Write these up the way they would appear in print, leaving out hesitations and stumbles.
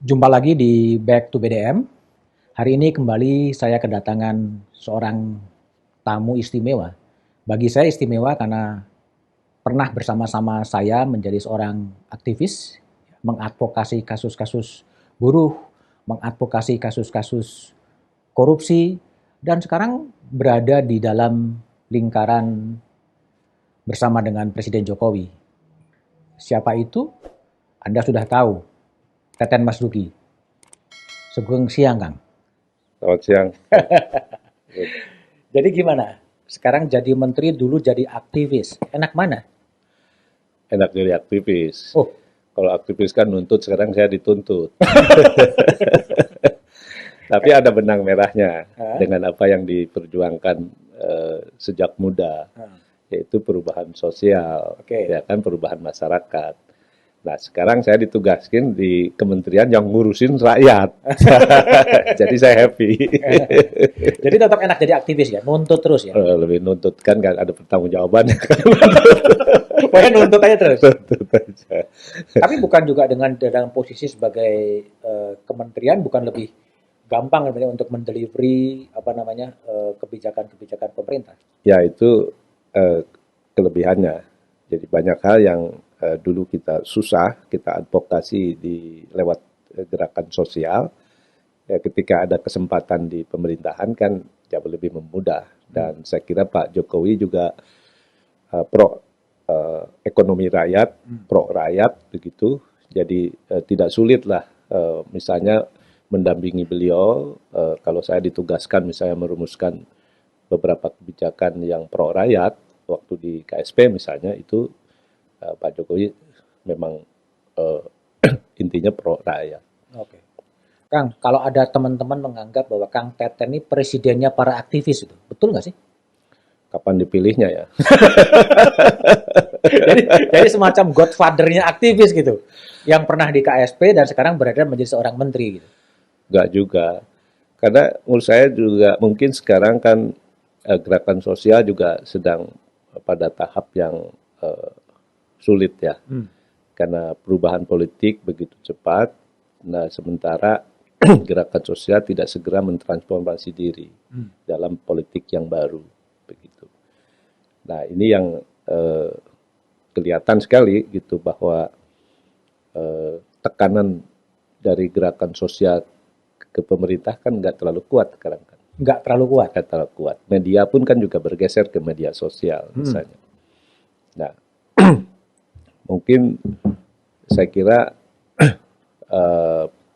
Jumpa lagi di Back to BDM. Hari ini kembali saya kedatangan seorang tamu istimewa. Bagi saya istimewa karena pernah bersama-sama saya menjadi seorang aktivis, mengadvokasi kasus-kasus buruh, mengadvokasi kasus-kasus korupsi, dan sekarang berada di dalam lingkaran bersama dengan Presiden Jokowi. Siapa itu? Anda sudah tahu, Teten Mas Duki. Sugeng siang, Kang. Selamat siang. Jadi gimana? Sekarang jadi menteri, dulu jadi aktivis. Enak mana? Enak jadi aktivis. Oh, Kalau aktivis kan nuntut, sekarang saya dituntut. Tapi ada benang merahnya ah, dengan apa yang diperjuangkan sejak muda, ah, yaitu perubahan sosial, oke. ya kan, perubahan masyarakat. Nah, sekarang saya ditugaskan di kementerian yang ngurusin rakyat. Jadi saya happy. Jadi tetap enak jadi aktivis ya, nuntut terus ya. Lebih nuntut kan nggak ada pertanggungjawabannya. Pokoknya nuntut aja terus. Nuntut aja. Tapi bukan juga dengan dalam posisi sebagai kementerian bukan lebih gampang sebenarnya untuk mendelivery apa namanya kebijakan-kebijakan pemerintah. Ya itu eh, kelebihannya. Jadi banyak hal yang dulu kita susah, kita advokasi di lewat gerakan sosial. Ya, ketika ada kesempatan di pemerintahan kan jauh lebih memudah. Dan saya kira Pak Jokowi juga pro ekonomi rakyat, pro rakyat begitu. Jadi tidak sulit lah misalnya mendampingi beliau kalau saya ditugaskan misalnya merumuskan beberapa kebijakan yang pro rakyat waktu di KSP misalnya itu Pak Jokowi memang eh, intinya pro rakyat. Oke. Kang, kalau ada teman-teman menganggap bahwa Kang Teten ini presidennya para aktivis itu, betul nggak sih? Kapan dipilihnya ya? jadi semacam godfather-nya aktivis gitu, yang pernah di KSP dan sekarang berada menjadi seorang menteri gitu. Enggak juga. Karena menurut saya juga mungkin sekarang kan gerakan sosial juga sedang pada tahap yang eh, sulit ya. Hmm. Karena perubahan politik begitu cepat. Nah, sementara gerakan sosial tidak segera mentransformasi diri dalam politik yang baru begitu. Nah, ini yang eh, kelihatan sekali gitu bahwa tekanan dari gerakan sosial ke pemerintah kan nggak terlalu kuat sekarang kan. Nggak terlalu kuat. Nggak terlalu kuat. Media pun kan juga bergeser ke media sosial misalnya. Nah, mungkin saya kira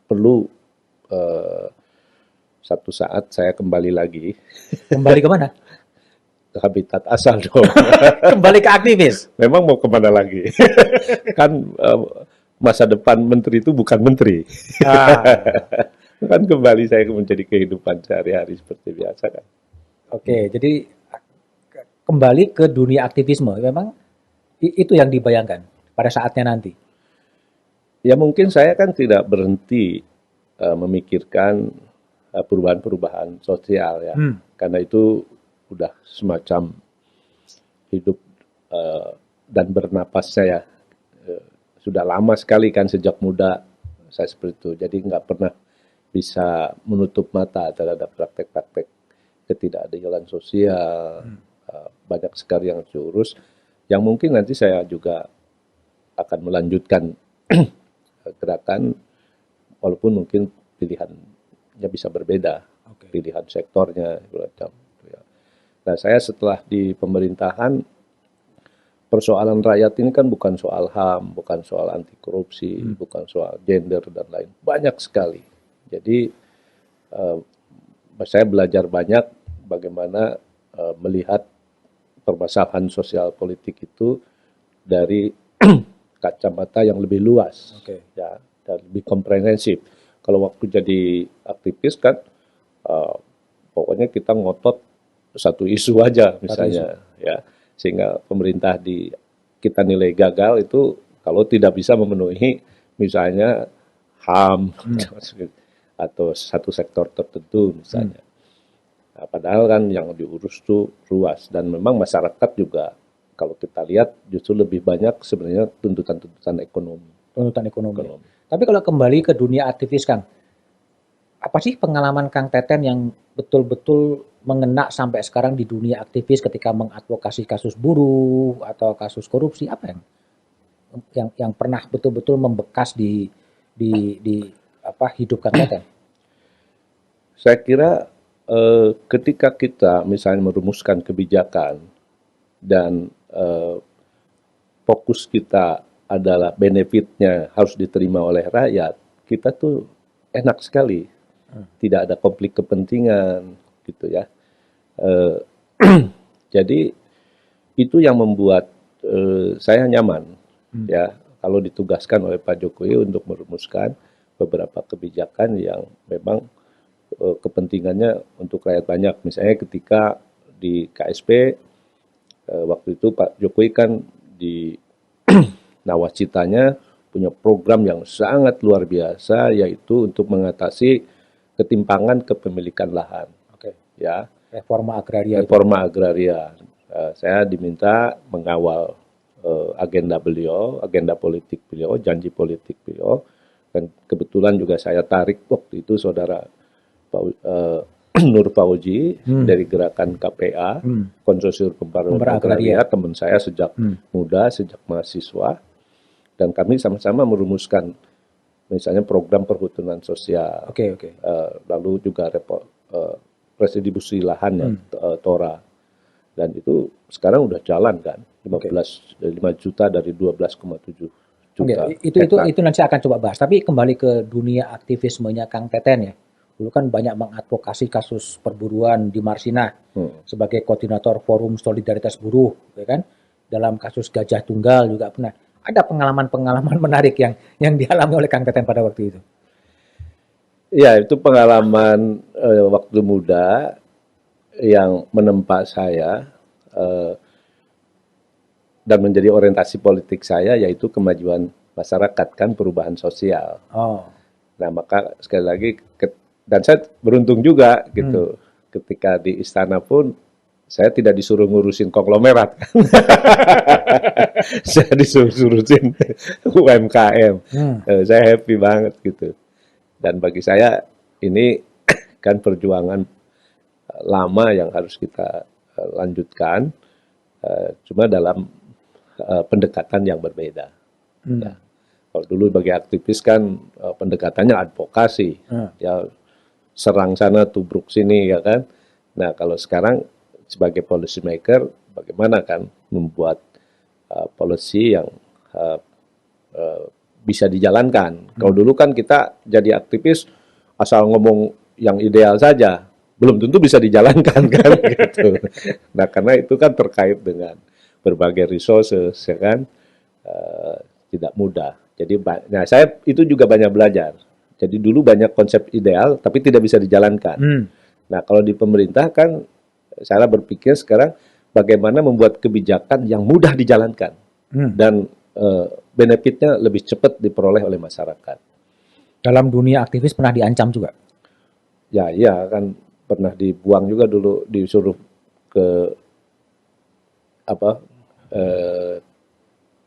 perlu eh, satu saat saya kembali lagi Kembali ke mana? ke habitat asal dong. Kembali ke aktivis. Memang mau kemana lagi? Kan masa depan menteri itu bukan menteri. Ah, Kan kembali saya menjadi kehidupan sehari-hari seperti biasa kan. oke, jadi kembali ke dunia aktivisme. Memang itu yang dibayangkan pada saatnya nanti. Ya mungkin saya kan tidak berhenti memikirkan perubahan-perubahan sosial ya. Karena itu udah semacam hidup dan bernapas saya sudah lama sekali kan sejak muda saya seperti itu. Jadi nggak pernah bisa menutup mata terhadap praktek-praktek ketidakadilan sosial, banyak sekali yang diurus, yang mungkin nanti saya juga akan melanjutkan gerakan, walaupun mungkin pilihannya bisa berbeda, Oke. pilihan sektornya, macam. Nah, saya setelah di pemerintahan, persoalan rakyat ini kan bukan soal HAM, bukan soal anti korupsi, bukan soal gender dan lain, banyak sekali. Jadi saya belajar banyak bagaimana melihat permasalahan sosial politik itu dari kacamata yang lebih luas, Oke. ya, dan lebih komprehensif. Kalau waktu jadi aktivis kan, pokoknya kita ngotot satu isu aja misalnya, ya, sehingga pemerintah kita nilai gagal itu kalau tidak bisa memenuhi misalnya HAM atau satu sektor tertentu misalnya. Nah, padahal kan yang diurus tuh luas dan memang masyarakat juga kalau kita lihat justru lebih banyak sebenarnya tuntutan-tuntutan ekonomi. Tuntutan ekonomi. ekonomi. Tapi kalau kembali ke dunia aktivis, Kang, apa sih pengalaman Kang Teten yang betul-betul mengena sampai sekarang di dunia aktivis ketika mengadvokasi kasus buruh atau kasus korupsi? Apa yang pernah betul-betul membekas di apa hidup Kang Teten? Saya kira ketika kita misalnya merumuskan kebijakan dan fokus kita adalah benefitnya harus diterima oleh rakyat, kita tuh enak sekali, tidak ada konflik kepentingan, gitu ya. Jadi itu yang membuat saya nyaman, ya, kalau ditugaskan oleh Pak Jokowi untuk merumuskan beberapa kebijakan yang memang kepentingannya untuk rakyat banyak. Misalnya ketika di KSP waktu itu Pak Jokowi kan di nawacitanya punya program yang sangat luar biasa, yaitu untuk mengatasi ketimpangan kepemilikan lahan. Oke. Ya, Reforma agraria itu. reforma agraria. Saya diminta mengawal agenda beliau, agenda politik beliau, janji politik beliau, dan kebetulan juga saya tarik waktu itu saudara Nur Fauji dari gerakan KPA, Konsorsium Pembangunan Agraria, teman saya sejak muda, sejak mahasiswa, dan kami sama-sama merumuskan misalnya program perhutanan sosial, lalu juga redistribusi lahan, TORA, dan itu sekarang udah jalan kan, 5 juta dari 12,7 juta. Itu nanti akan coba bahas. Tapi kembali ke dunia aktivismenya Kang Teten ya. Dulu kan banyak mengadvokasi kasus perburuan di Marsinah sebagai koordinator Forum Solidaritas Buruh, ya kan? Dalam kasus Gajah Tunggal juga pernah. Ada pengalaman-pengalaman menarik yang dialami oleh Kang Teten pada waktu itu. Ya, itu pengalaman waktu muda yang menempa saya dan menjadi orientasi politik saya, yaitu kemajuan masyarakat, kan, perubahan sosial. Nah, maka sekali lagi, dan saya beruntung juga gitu, ketika di istana pun saya tidak disuruh ngurusin konglomerat, saya disuruh ngurusin UMKM. Saya happy banget gitu. Dan bagi saya ini kan perjuangan lama yang harus kita lanjutkan, cuma dalam pendekatan yang berbeda. Ya. Kalau dulu bagi aktivis kan pendekatannya advokasi, ya, serang sana tubruk sini, ya kan. Nah, kalau sekarang sebagai policy maker, bagaimana kan membuat policy yang bisa dijalankan. Kalau dulu kan kita jadi aktivis asal ngomong yang ideal saja, belum tentu bisa dijalankan kan gitu. Nah, karena itu kan terkait dengan berbagai resources, ya kan, tidak mudah. Jadi, nah, saya itu juga banyak belajar. Jadi dulu banyak konsep ideal, tapi tidak bisa dijalankan. Nah, kalau di pemerintah kan, saya berpikir sekarang bagaimana membuat kebijakan yang mudah dijalankan dan benefitnya lebih cepat diperoleh oleh masyarakat. Dalam dunia aktivis pernah diancam juga? Ya, iya kan pernah dibuang juga dulu, disuruh ke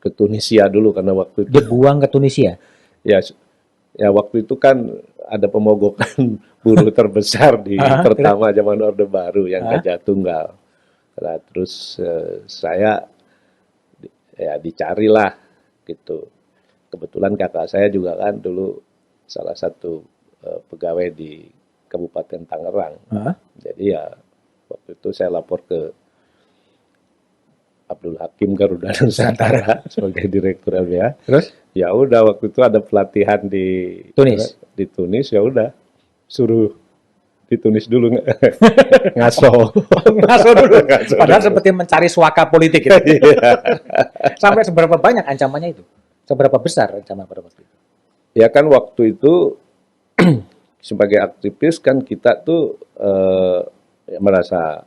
ke Tunisia dulu karena waktu itu. Dibuang ke Tunisia? Ya waktu itu kan ada pemogokan buruh terbesar di pertama zaman Orde Baru yang Gajah Tunggal. Nah, terus saya ya dicarilah gitu. Kebetulan kakak saya juga kan dulu salah satu pegawai di Kabupaten Tangerang. Jadi ya waktu itu saya lapor ke Abdul Hakim Garuda Nusantara sebagai direktur LBH. Terus? Ya udah, waktu itu ada pelatihan di Tunis, ya udah suruh di Tunis dulu ngaso. Ngaso dulu. Padahal seperti mencari suaka politik gitu. Sampai seberapa banyak ancamannya itu? Seberapa besar ancaman pada waktu itu? Ya kan waktu itu sebagai aktivis kan kita tuh merasa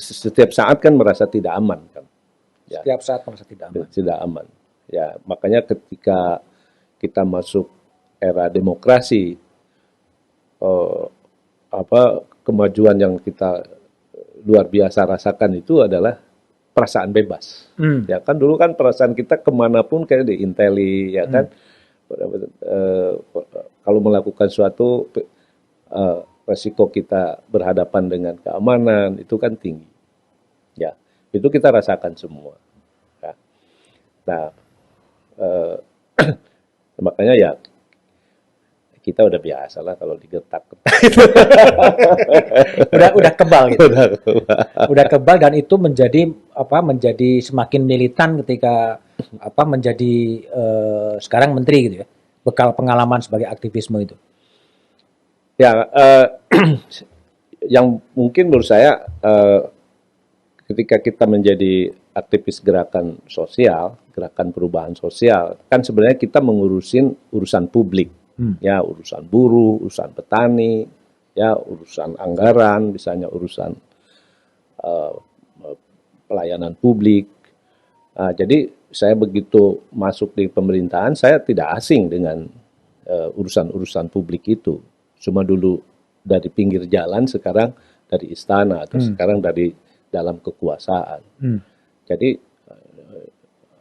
setiap saat kan merasa tidak aman kan. Ya. Setiap saat merasa tidak aman. Tidak aman. Ya, makanya ketika kita masuk era demokrasi, kemajuan yang kita luar biasa rasakan itu adalah perasaan bebas. Ya kan dulu kan perasaan kita kemanapun kayak di inteli, ya kan. Kalau melakukan suatu resiko kita berhadapan dengan keamanan itu kan tinggi. Ya, itu kita rasakan semua. Ya. Nah, makanya ya kita udah biasa lah kalau digetak. Udah kebal gitu. Udah kebal. Udah kebal dan itu menjadi semakin militan ketika menjadi sekarang menteri gitu ya. Bekal pengalaman sebagai aktivisme itu. Ya, yang mungkin menurut saya ketika kita menjadi aktivis gerakan sosial, gerakan perubahan sosial, kan sebenarnya kita mengurusin urusan publik, ya urusan buruh, urusan petani, ya urusan anggaran, misalnya urusan pelayanan publik. Nah, jadi saya begitu masuk di pemerintahan, saya tidak asing dengan urusan-urusan publik itu. Cuma dulu dari pinggir jalan, sekarang dari istana, atau sekarang dari dalam kekuasaan. Jadi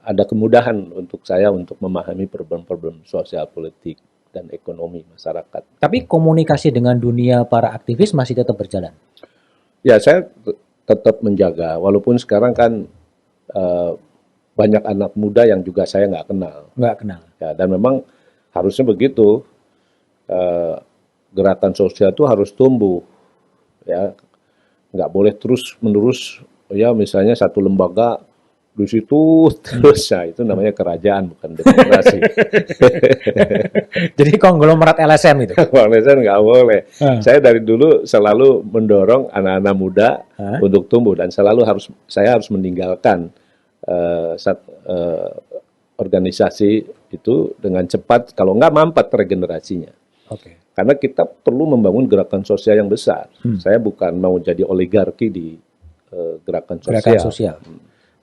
ada kemudahan untuk saya untuk memahami problem-problem sosial politik dan ekonomi masyarakat. Tapi komunikasi dengan dunia para aktivis masih tetap berjalan? Ya, saya tetap menjaga, walaupun sekarang kan banyak anak muda yang juga saya nggak kenal. Nggak kenal. Ya, dan memang harusnya begitu. Gerakan sosial itu harus tumbuh, ya nggak boleh terus menerus, ya misalnya satu lembaga di situ terus, ya itu namanya kerajaan bukan demokrasi. Jadi konglomerat LSM itu. Konglomerat nggak boleh. Saya dari dulu selalu mendorong anak-anak muda untuk tumbuh, dan saya harus meninggalkan organisasi itu dengan cepat, kalau nggak mampat regenerasinya. Okay. Karena kita perlu membangun gerakan sosial yang besar. Saya bukan mau jadi oligarki di gerakan sosial.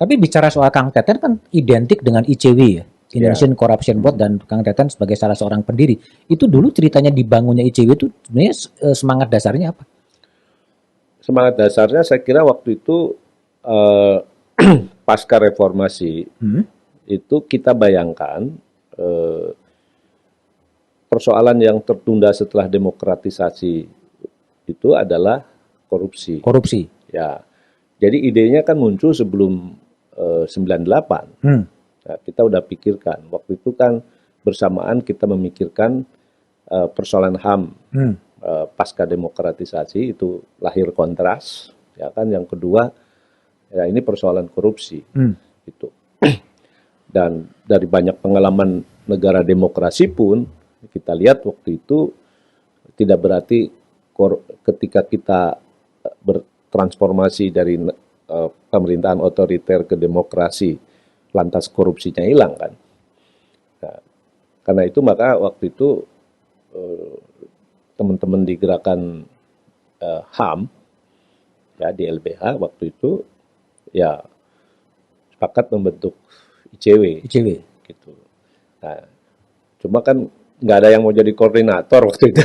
Tapi bicara soal Kang Teten kan identik dengan ICW ya, Indonesian Corruption Watch, dan Kang Teten sebagai salah seorang pendiri. Itu dulu ceritanya dibangunnya ICW itu sebenarnya semangat dasarnya apa? Semangat dasarnya saya kira waktu itu pasca reformasi itu kita bayangkan persoalan yang tertunda setelah demokratisasi itu adalah korupsi. Korupsi. Ya. Jadi idenya kan muncul sebelum 98. Nah, kita udah pikirkan. Waktu itu kan bersamaan kita memikirkan persoalan HAM. Pasca demokratisasi itu lahir kontras, ya kan. Yang kedua, ya ini persoalan korupsi. Gitu. Dan dari banyak pengalaman negara demokrasi pun kita lihat waktu itu tidak berarti ketika kita bertransformasi dari pemerintahan otoriter ke demokrasi lantas korupsinya hilang kan. Nah, karena itu maka waktu itu teman-teman di gerakan HAM ya di LBH waktu itu ya sepakat membentuk ICW. Gitu. Nah, cuma kan nggak ada yang mau jadi koordinator waktu itu.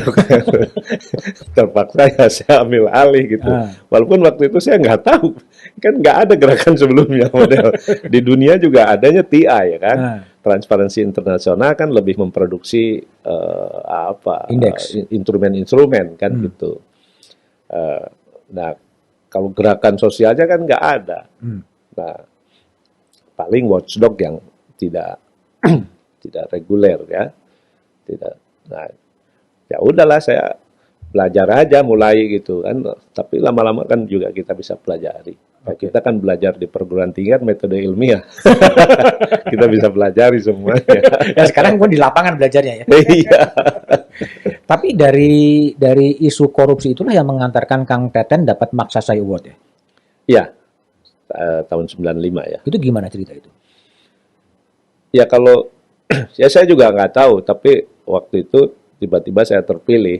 Terpaksa ya saya ambil alih gitu. Walaupun waktu itu saya nggak tahu, kan nggak ada gerakan sebelumnya model. Di dunia juga adanya TI ya kan. Transparansi Internasional kan lebih memproduksi instrumen-instrumen kan gitu. Nah, kalau gerakan sosialnya kan nggak ada. Nah, paling watchdog yang tidak tidak reguler ya. Tidak. Nah, ya udahlah saya belajar aja mulai gitu kan. Tapi lama-lama kan juga kita bisa pelajari. Nah, kita kan belajar di perguruan tinggi metode ilmiah. Kita bisa pelajari semuanya. Ya sekarang pun di lapangan belajarnya ya. Iya. Tapi dari isu korupsi itulah yang mengantarkan Kang Teten dapat Maksasai Award ya. Iya. Tahun 95 ya. Itu gimana cerita itu? Ya kalau ya saya juga nggak tahu, tapi waktu itu tiba-tiba saya terpilih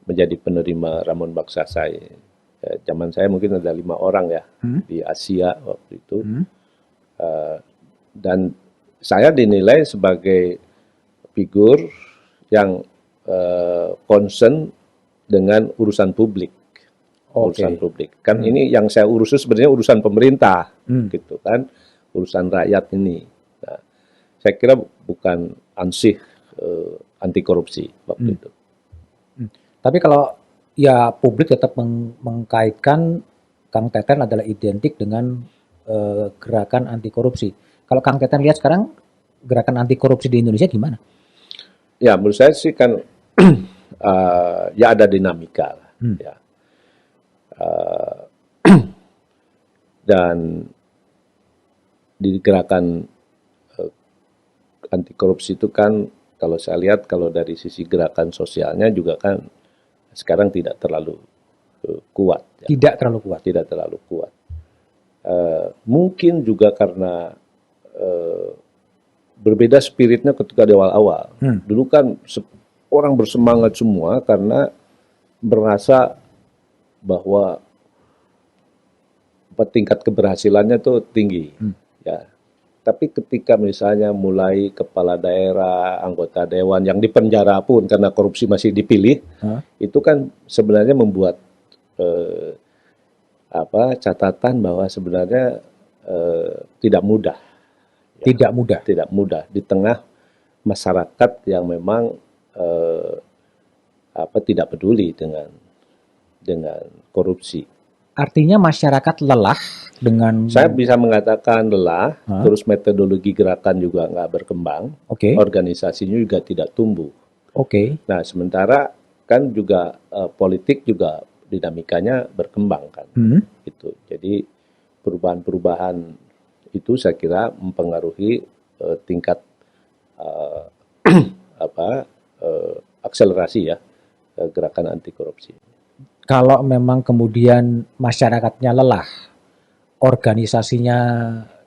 menjadi penerima Ramon Magsaysay. Zaman saya mungkin ada 5 orang ya di Asia waktu itu. Dan saya dinilai sebagai figur yang concern dengan urusan publik. urusan Oke. publik. Kan ini yang saya urus itu sebenarnya urusan pemerintah, Hmm. gitu kan, urusan rakyat ini. Nah, saya kira bukan ansih anti korupsi waktu Hmm. itu. Hmm. Tapi kalau ya publik tetap mengkaitkan Kang Teten adalah identik dengan gerakan anti korupsi. Kalau Kang Teten lihat sekarang gerakan anti korupsi di Indonesia gimana? Ya, menurut saya sih kan ya ada dinamika lah, Hmm. ya. Dan di gerakan anti korupsi itu kan kalau saya lihat kalau dari sisi gerakan sosialnya juga kan sekarang tidak terlalu kuat, ya. Tidak terlalu kuat. Tidak terlalu kuat. Mungkin juga karena berbeda spiritnya ketika di awal-awal. Dulu kan orang bersemangat semua karena merasa bahwa tingkat keberhasilannya tuh tinggi, ya. Tapi ketika misalnya mulai kepala daerah, anggota dewan yang dipenjara pun karena korupsi masih dipilih, itu kan sebenarnya membuat catatan bahwa sebenarnya tidak mudah, ya. Tidak mudah. Tidak mudah di tengah masyarakat yang memang tidak peduli dengan korupsi. Artinya masyarakat lelah dengan Saya bisa mengatakan lelah, terus metodologi gerakan juga nggak berkembang, Oke. organisasinya juga tidak tumbuh. Oke. Nah, sementara kan juga politik juga dinamikanya berkembang kan, gitu. Jadi perubahan-perubahan itu saya kira mempengaruhi tingkat akselerasi ya gerakan anti korupsi. Kalau memang kemudian masyarakatnya lelah, organisasinya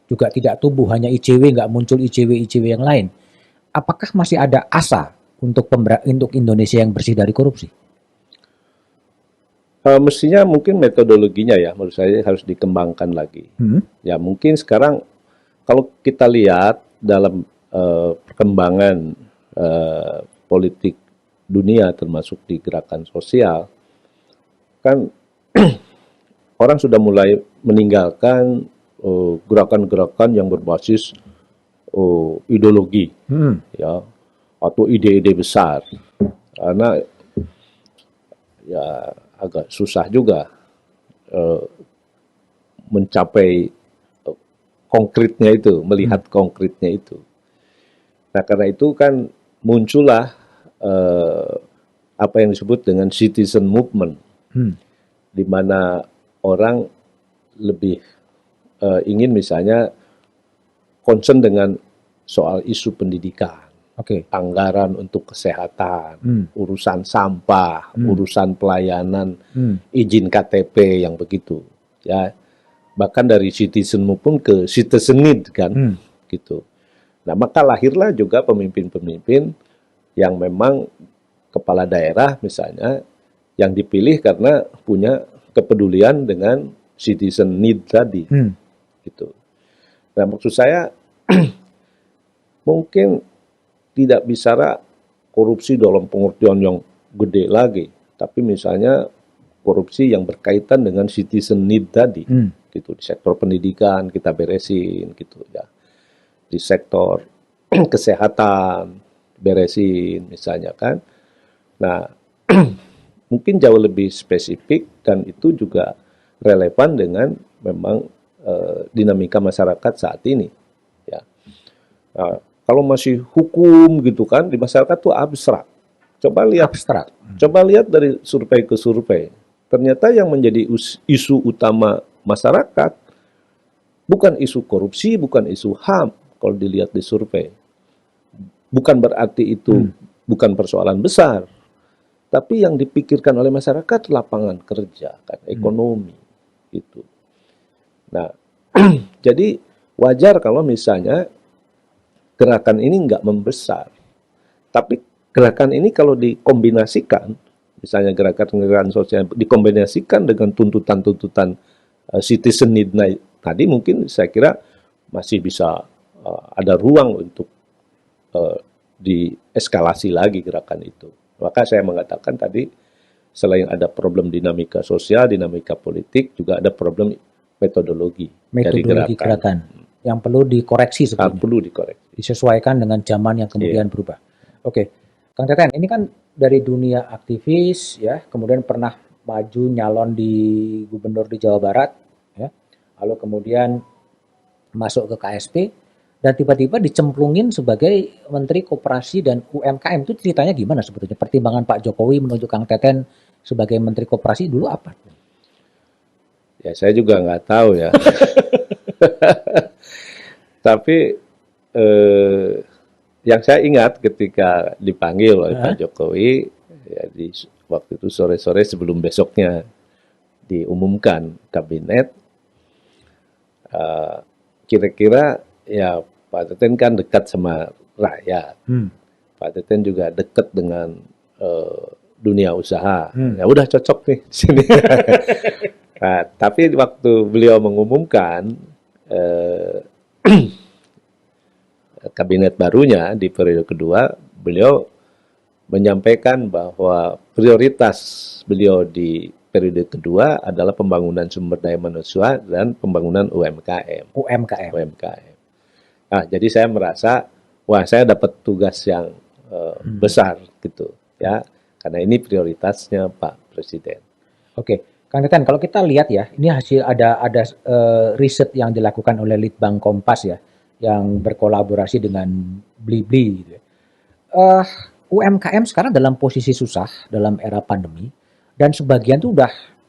juga tidak tumbuh, hanya ICW, nggak muncul ICW yang lain. Apakah masih ada asa untuk Indonesia yang bersih dari korupsi? Mestinya mungkin metodologinya ya, menurut saya harus dikembangkan lagi. Ya mungkin sekarang kalau kita lihat dalam perkembangan politik dunia termasuk di gerakan sosial, kan orang sudah mulai meninggalkan gerakan-gerakan yang berbasis ideologi, ya, atau ide-ide besar, karena ya agak susah juga mencapai konkretnya itu, melihat konkretnya itu. Nah karena itu kan muncullah apa yang disebut dengan citizen movement, di mana orang lebih ingin misalnya concern dengan soal isu pendidikan, anggaran untuk kesehatan, urusan sampah, urusan pelayanan, izin KTP yang begitu, ya. Bahkan dari citizen maupun ke citizen need kan, gitu. Nah maka lahirlah juga pemimpin-pemimpin yang memang kepala daerah misalnya yang dipilih karena punya kepedulian dengan citizen need tadi, gitu. Nah maksud saya mungkin tidak bicara korupsi dalam pengertian yang gede lagi, tapi misalnya korupsi yang berkaitan dengan citizen need tadi, gitu. Di sektor pendidikan kita beresin, gitu ya. Di sektor kesehatan beresin misalnya kan. Nah, mungkin jauh lebih spesifik dan itu juga relevan dengan memang dinamika masyarakat saat ini, ya. Nah, kalau masih hukum gitu kan di masyarakat tuh abstrak. Coba lihat dari survei ke survei. Ternyata yang menjadi isu utama masyarakat bukan isu korupsi, bukan isu HAM kalau dilihat di survei. Bukan berarti itu bukan persoalan besar, tapi yang dipikirkan oleh masyarakat lapangan kerja, kan, ekonomi, gitu. Nah, jadi wajar kalau misalnya gerakan ini nggak membesar. Tapi gerakan ini kalau dikombinasikan, misalnya gerakan-gerakan sosial dikombinasikan dengan tuntutan-tuntutan citizen need tadi, mungkin saya kira masih bisa ada ruang untuk dieskalasi lagi gerakan itu. Maka saya mengatakan tadi selain ada problem dinamika sosial, dinamika politik, juga ada problem metodologi dari Metodologi gerakan yang perlu dikoreksi sebetulnya. Perlu dikoreksi. Disesuaikan dengan zaman yang kemudian berubah. Oke, Kang Teten, ini kan dari dunia aktivis ya, kemudian pernah maju nyalon di gubernur di Jawa Barat ya. Lalu kemudian masuk ke KSP dan tiba-tiba dicemplungin sebagai Menteri Koperasi dan UMKM. Itu ceritanya gimana sebetulnya? Pertimbangan Pak Jokowi menunjuk Kang Teten sebagai Menteri Koperasi dulu apa? Ya saya juga nggak tahu ya. Tapi yang saya ingat ketika dipanggil oleh Pak Jokowi, ya waktu itu sore-sore sebelum besoknya diumumkan kabinet, kira-kira ya Pak Teten kan dekat sama rakyat. Pak Teten juga dekat dengan dunia usaha. Ya udah cocok nih di sini. Nah, tapi waktu beliau mengumumkan kabinet barunya di periode kedua, beliau menyampaikan bahwa prioritas beliau di periode kedua adalah pembangunan sumber daya manusia dan pembangunan UMKM. UMKM. Nah, jadi saya merasa, wah saya dapat tugas yang besar gitu ya, karena ini prioritasnya Pak Presiden. Oke, Kang Teten, kalau kita lihat ya, ini hasil ada riset yang dilakukan oleh Litbang Kompas ya, yang berkolaborasi dengan Blibli. Gitu. UMKM sekarang dalam posisi susah dalam era pandemi, dan sebagian tuh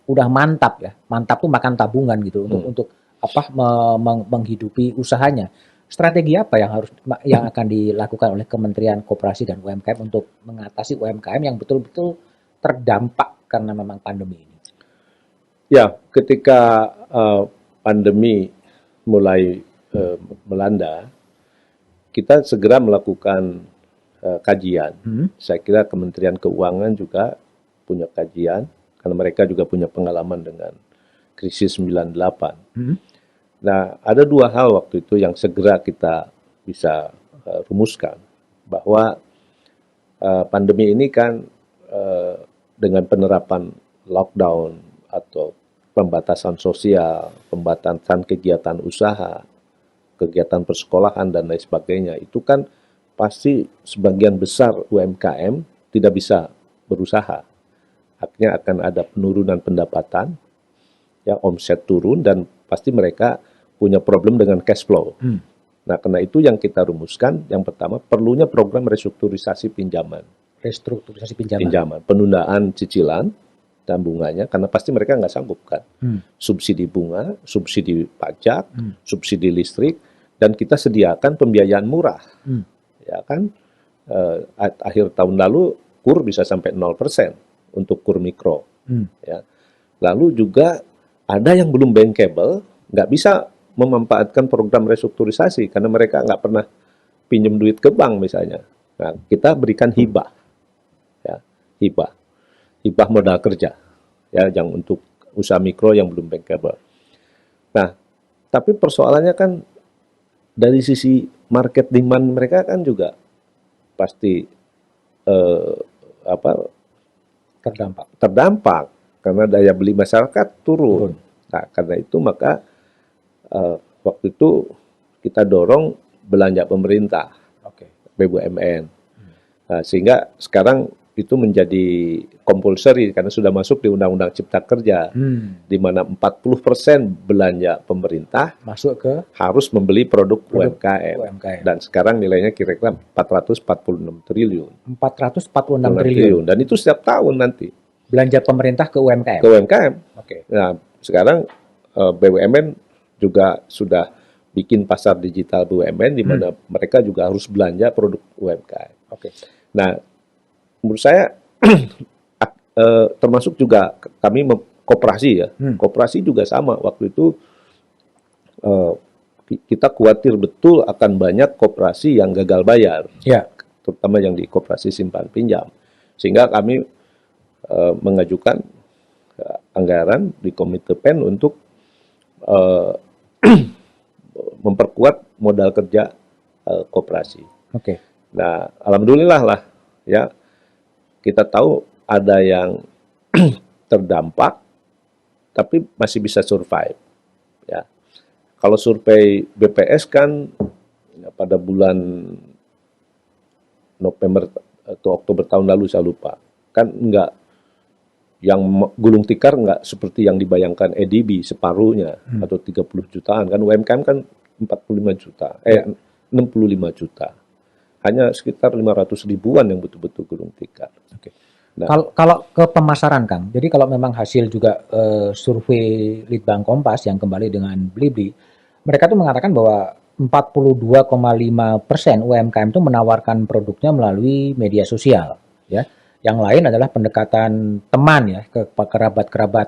udah mantap ya, mantap tuh makan tabungan gitu untuk menghidupi usahanya. Strategi apa yang akan dilakukan oleh Kementerian Koperasi dan UMKM untuk mengatasi UMKM yang betul-betul terdampak karena memang pandemi ini? Ya, ketika pandemi mulai melanda, kita segera melakukan kajian. Saya kira Kementerian Keuangan juga punya kajian, karena mereka juga punya pengalaman dengan krisis 98. Nah, ada dua hal waktu itu yang segera kita bisa rumuskan, bahwa pandemi ini kan dengan penerapan lockdown atau pembatasan sosial, pembatasan kegiatan usaha, kegiatan persekolahan dan lain sebagainya, itu kan pasti sebagian besar UMKM tidak bisa berusaha. Akhirnya akan ada penurunan pendapatan, ya omset turun, dan pasti mereka punya problem dengan cash flow. Nah, karena itu yang kita rumuskan, yang pertama perlunya program restrukturisasi pinjaman. Restrukturisasi pinjaman. Penundaan cicilan dan bunganya, karena pasti mereka nggak sanggup kan. Subsidi bunga, subsidi pajak, subsidi listrik, dan kita sediakan pembiayaan murah. Ya kan, akhir tahun lalu KUR bisa sampai 0% untuk KUR mikro. Ya. Lalu juga ada yang belum bankable, nggak bisa memanfaatkan program restrukturisasi karena mereka nggak pernah pinjam duit ke bank misalnya. Nah, kita berikan hibah, ya, hibah modal kerja, ya, yang untuk usaha mikro yang belum bankable. Nah, tapi persoalannya kan dari sisi market demand mereka kan juga pasti terdampak karena daya beli masyarakat turun. Nah, karena itu maka waktu itu kita dorong belanja pemerintah, BUMN. Nah, sehingga sekarang itu menjadi compulsory karena sudah masuk di Undang-Undang Cipta Kerja, di mana 40% belanja pemerintah harus membeli produk UMKM. Dan sekarang nilainya kira-kira 446 triliun. 446 triliun. Dan itu setiap tahun nanti. Belanja pemerintah ke UMKM? Ke UMKM. Nah, sekarang BUMN juga sudah bikin pasar digital BUMN di mana mereka juga harus belanja produk UMKM. Nah, menurut saya termasuk juga kami koperasi ya. Koperasi juga sama. Waktu itu kita khawatir betul akan banyak koperasi yang gagal bayar. Terutama yang di koperasi simpan pinjam. Sehingga kami mengajukan anggaran di Komite PEN untuk memperkuat modal kerja koperasi. Nah, alhamdulillah lah ya, kita tahu ada yang terdampak, tapi masih bisa survive. Ya, kalau survei BPS kan pada bulan November atau Oktober tahun lalu saya lupa, kan enggak, yang gulung tikar enggak seperti yang dibayangkan EDB separuhnya atau 30 jutaan kan, UMKM kan 45 juta, 65 juta. Hanya sekitar 500 ribuan yang betul-betul gulung tikar. Oke. Nah, Kalau ke pemasaran, Kang, jadi kalau memang hasil juga survei Litbang Kompas yang kembali dengan Blibli, mereka tuh mengatakan bahwa 42,5% UMKM itu menawarkan produknya melalui media sosial, ya. Yang lain adalah pendekatan teman ya ke kerabat-kerabat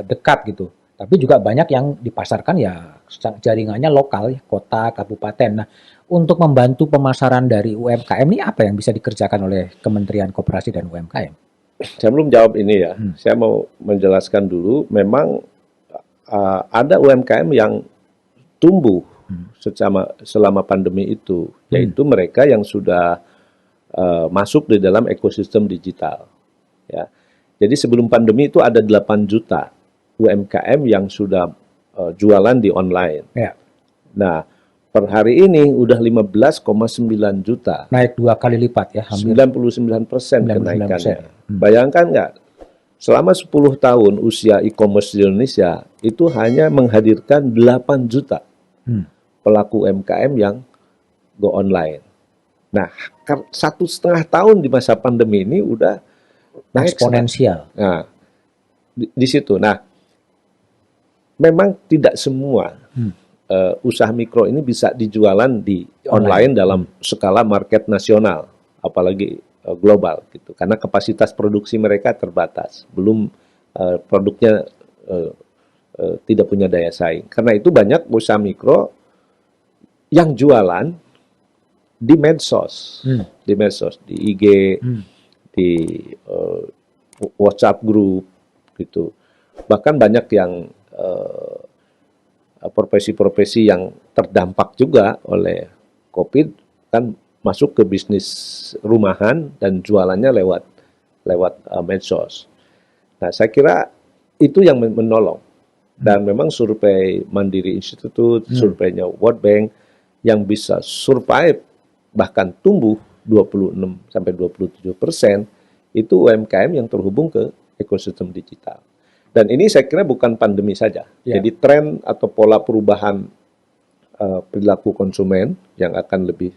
dekat gitu. Tapi juga banyak yang dipasarkan ya jaringannya lokal, ya, kota, kabupaten. Nah, untuk membantu pemasaran dari UMKM ini apa yang bisa dikerjakan oleh Kementerian Koperasi dan UMKM? saya belum jawab ini ya. Saya mau menjelaskan dulu, memang ada UMKM yang tumbuh selama pandemi itu, yaitu mereka yang sudah masuk di dalam ekosistem digital. Ya. Jadi sebelum pandemi itu ada 8 juta UMKM yang sudah jualan di online. Ya. Nah, per hari ini udah 15,9 juta. Naik 2 kali lipat ya, hampir 99% 99%. kenaikannya. Bayangkan nggak, selama 10 tahun usia e-commerce di Indonesia, itu hanya menghadirkan 8 juta pelaku UMKM yang go online. Nah, 1,5 tahun di masa pandemi ini udah naik eksponensial. Nah, di situ. Nah, memang tidak semua usaha mikro ini bisa dijualan di online dalam skala market nasional, apalagi global gitu. Karena kapasitas produksi mereka terbatas, belum produknya tidak punya daya saing. Karena itu banyak usaha mikro yang jualan di medsos, di IG, di WhatsApp group gitu. Bahkan banyak yang profesi-profesi yang terdampak juga oleh COVID kan masuk ke bisnis rumahan dan jualannya lewat medsos. Nah, saya kira itu yang menolong. Dan memang survei Mandiri Institute, surveinya World Bank yang bisa survive bahkan tumbuh 26-27% itu UMKM yang terhubung ke ekosistem digital. Dan ini saya kira bukan pandemi saja. Jadi tren atau pola perubahan perilaku konsumen yang akan lebih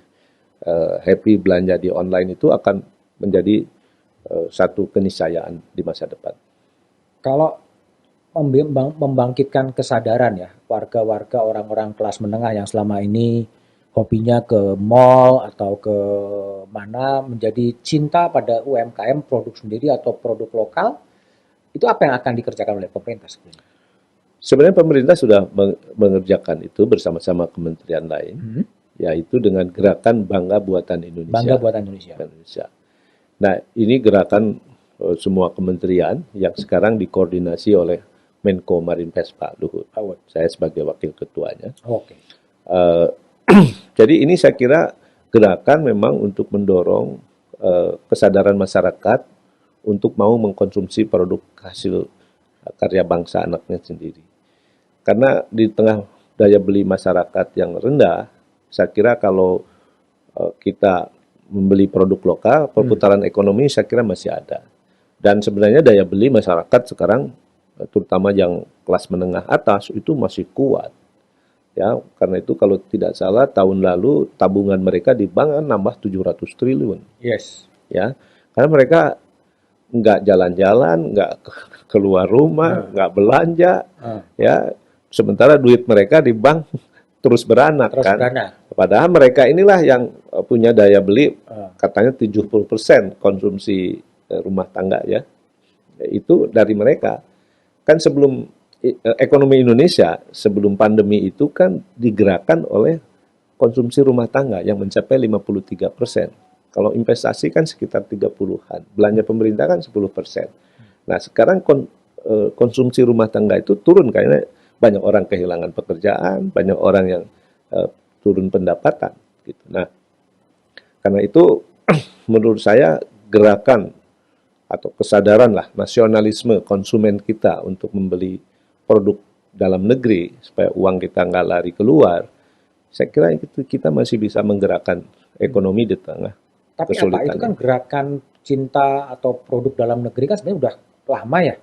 happy belanja di online itu akan menjadi satu keniscayaan di masa depan. Kalau membangkitkan kesadaran ya warga-warga orang-orang kelas menengah yang selama ini hobinya ke mall atau ke mana menjadi cinta pada UMKM produk sendiri atau produk lokal, itu apa yang akan dikerjakan oleh pemerintah sebenarnya? Sebenarnya pemerintah sudah mengerjakan itu bersama-sama kementerian lain, yaitu dengan gerakan Bangga Buatan Indonesia. Bangga Buatan Indonesia. Nah, ini gerakan semua kementerian yang sekarang dikoordinasi oleh Menko Marinvest Pak Luhut. Saya sebagai wakil ketuanya. Oke. Jadi ini saya kira gerakan memang untuk mendorong kesadaran masyarakat untuk mau mengkonsumsi produk hasil karya bangsa anaknya sendiri. Karena di tengah daya beli masyarakat yang rendah, saya kira kalau kita membeli produk lokal, perputaran ekonomi saya kira masih ada. Dan sebenarnya daya beli masyarakat sekarang, terutama yang kelas menengah atas, itu masih kuat. Ya, karena itu kalau tidak salah tahun lalu tabungan mereka di bank kan nambah 700 triliun. Yes. Ya, karena mereka nggak jalan-jalan, nggak keluar rumah, nggak belanja, ya. Sementara duit mereka di bank terus beranak kan. Padahal mereka inilah yang punya daya beli, katanya 70% konsumsi rumah tangga ya. Itu dari mereka. Kan sebelum ekonomi Indonesia sebelum pandemi itu kan digerakkan oleh konsumsi rumah tangga yang mencapai 53%. Kalau investasi kan sekitar 30-an. Belanja pemerintah kan 10%. Nah, sekarang konsumsi rumah tangga itu turun karena banyak orang kehilangan pekerjaan, banyak orang yang turun pendapatan gitu. Nah, karena itu menurut saya gerakan atau kesadaran lah nasionalisme konsumen kita untuk membeli produk dalam negeri supaya uang kita nggak lari keluar, saya kira itu kita masih bisa menggerakkan ekonomi di tengah Tapi apa kesulitan itu kan ini. gerakan cinta atau produk dalam negeri kan sebenarnya udah lama ya,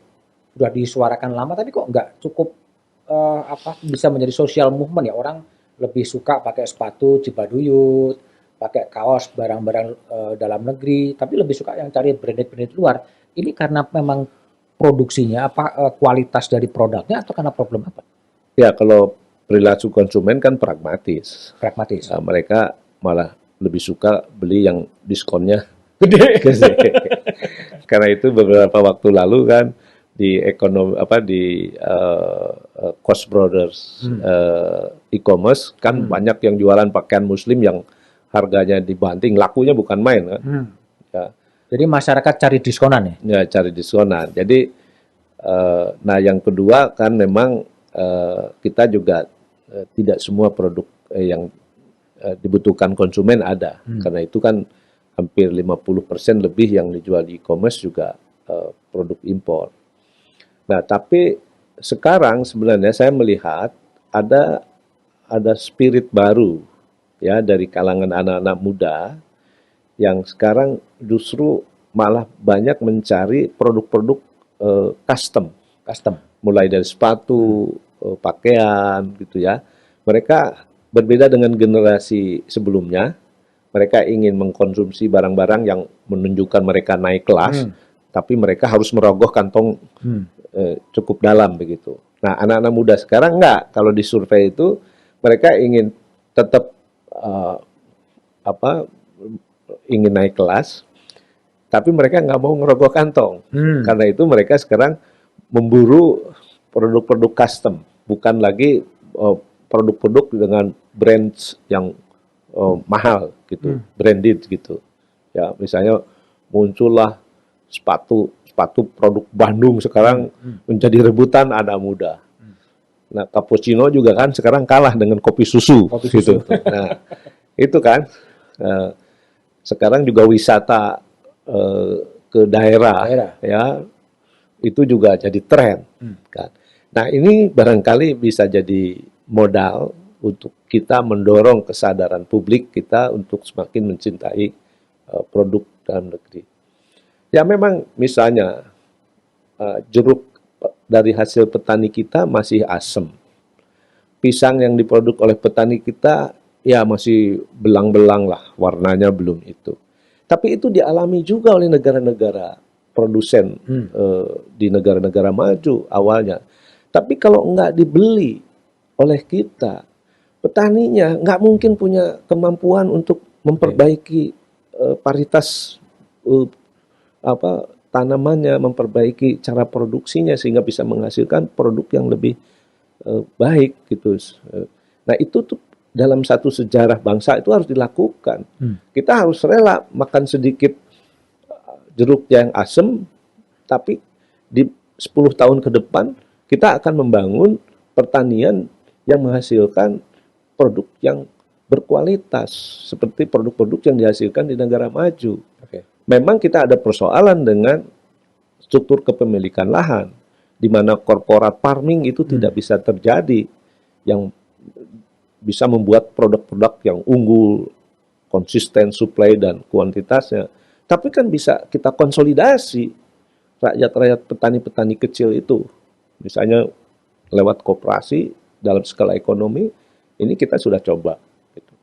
udah disuarakan lama, tapi kok nggak cukup bisa menjadi social movement ya, orang lebih suka pakai sepatu Cibaduyut, pakai kaos barang-barang dalam negeri, tapi lebih suka yang cari branded-branded luar. Ini karena memang produksinya apa kualitas dari produknya atau karena problem apa? Ya kalau perilaku konsumen kan pragmatis. Pragmatis. Nah, mereka malah lebih suka beli yang diskonnya Gede. gede. Karena itu beberapa waktu lalu kan di ekonomi di Koch Brothers e-commerce kan banyak yang jualan pakaian muslim yang harganya dibanting, lakunya bukan main kan. Ya, Jadi masyarakat cari diskonan ya? ya cari diskonan. Jadi nah yang kedua kan memang kita juga tidak semua produk yang dibutuhkan konsumen ada. Karena itu kan hampir 50% lebih yang dijual di e-commerce juga produk impor. Nah, tapi sekarang sebenarnya saya melihat ada spirit baru ya dari kalangan anak-anak muda yang sekarang justru malah banyak mencari produk-produk custom, Custom. mulai dari sepatu, pakaian gitu ya. Mereka berbeda dengan generasi sebelumnya. Mereka ingin mengkonsumsi barang-barang yang menunjukkan mereka naik kelas, tapi mereka harus merogoh kantong cukup dalam begitu. Nah, anak-anak muda sekarang enggak. Kalau di survei itu mereka ingin tetap ingin naik kelas, tapi mereka nggak mau ngerogoh kantong. Karena itu mereka sekarang memburu produk-produk custom, bukan lagi produk-produk dengan brand yang mahal gitu, branded gitu. Ya, misalnya muncullah sepatu produk Bandung sekarang menjadi rebutan anak muda. Nah, cappuccino juga kan sekarang kalah dengan kopi susu, Kopi gitu. susu. Nah, itu kan sekarang juga wisata ke daerah, ya itu juga jadi tren kan. Nah, ini barangkali bisa jadi modal untuk kita mendorong kesadaran publik kita untuk semakin mencintai produk dalam negeri. Ya memang misalnya jeruk dari hasil petani kita masih asam. Pisang yang diproduk oleh petani kita ya masih belang-belang lah, warnanya belum itu. Tapi itu dialami juga oleh negara-negara produsen di negara-negara maju awalnya. Tapi kalau nggak dibeli oleh kita, petaninya nggak mungkin punya kemampuan untuk memperbaiki paritas tanamannya, memperbaiki cara produksinya sehingga bisa menghasilkan produk yang lebih baik gitu. Nah itu tuh dalam satu sejarah bangsa itu harus dilakukan. Kita harus rela makan sedikit jeruk yang asam, tapi di 10 tahun ke depan kita akan membangun pertanian yang menghasilkan produk yang berkualitas seperti produk-produk yang dihasilkan di negara maju. Memang kita ada persoalan dengan struktur kepemilikan lahan, di mana corporate farming itu tidak bisa terjadi, yang bisa membuat produk-produk yang unggul, konsisten supply dan kuantitasnya. Tapi kan bisa kita konsolidasi rakyat-rakyat petani-petani kecil itu. Misalnya lewat koperasi dalam skala ekonomi, ini kita sudah coba. Gitu.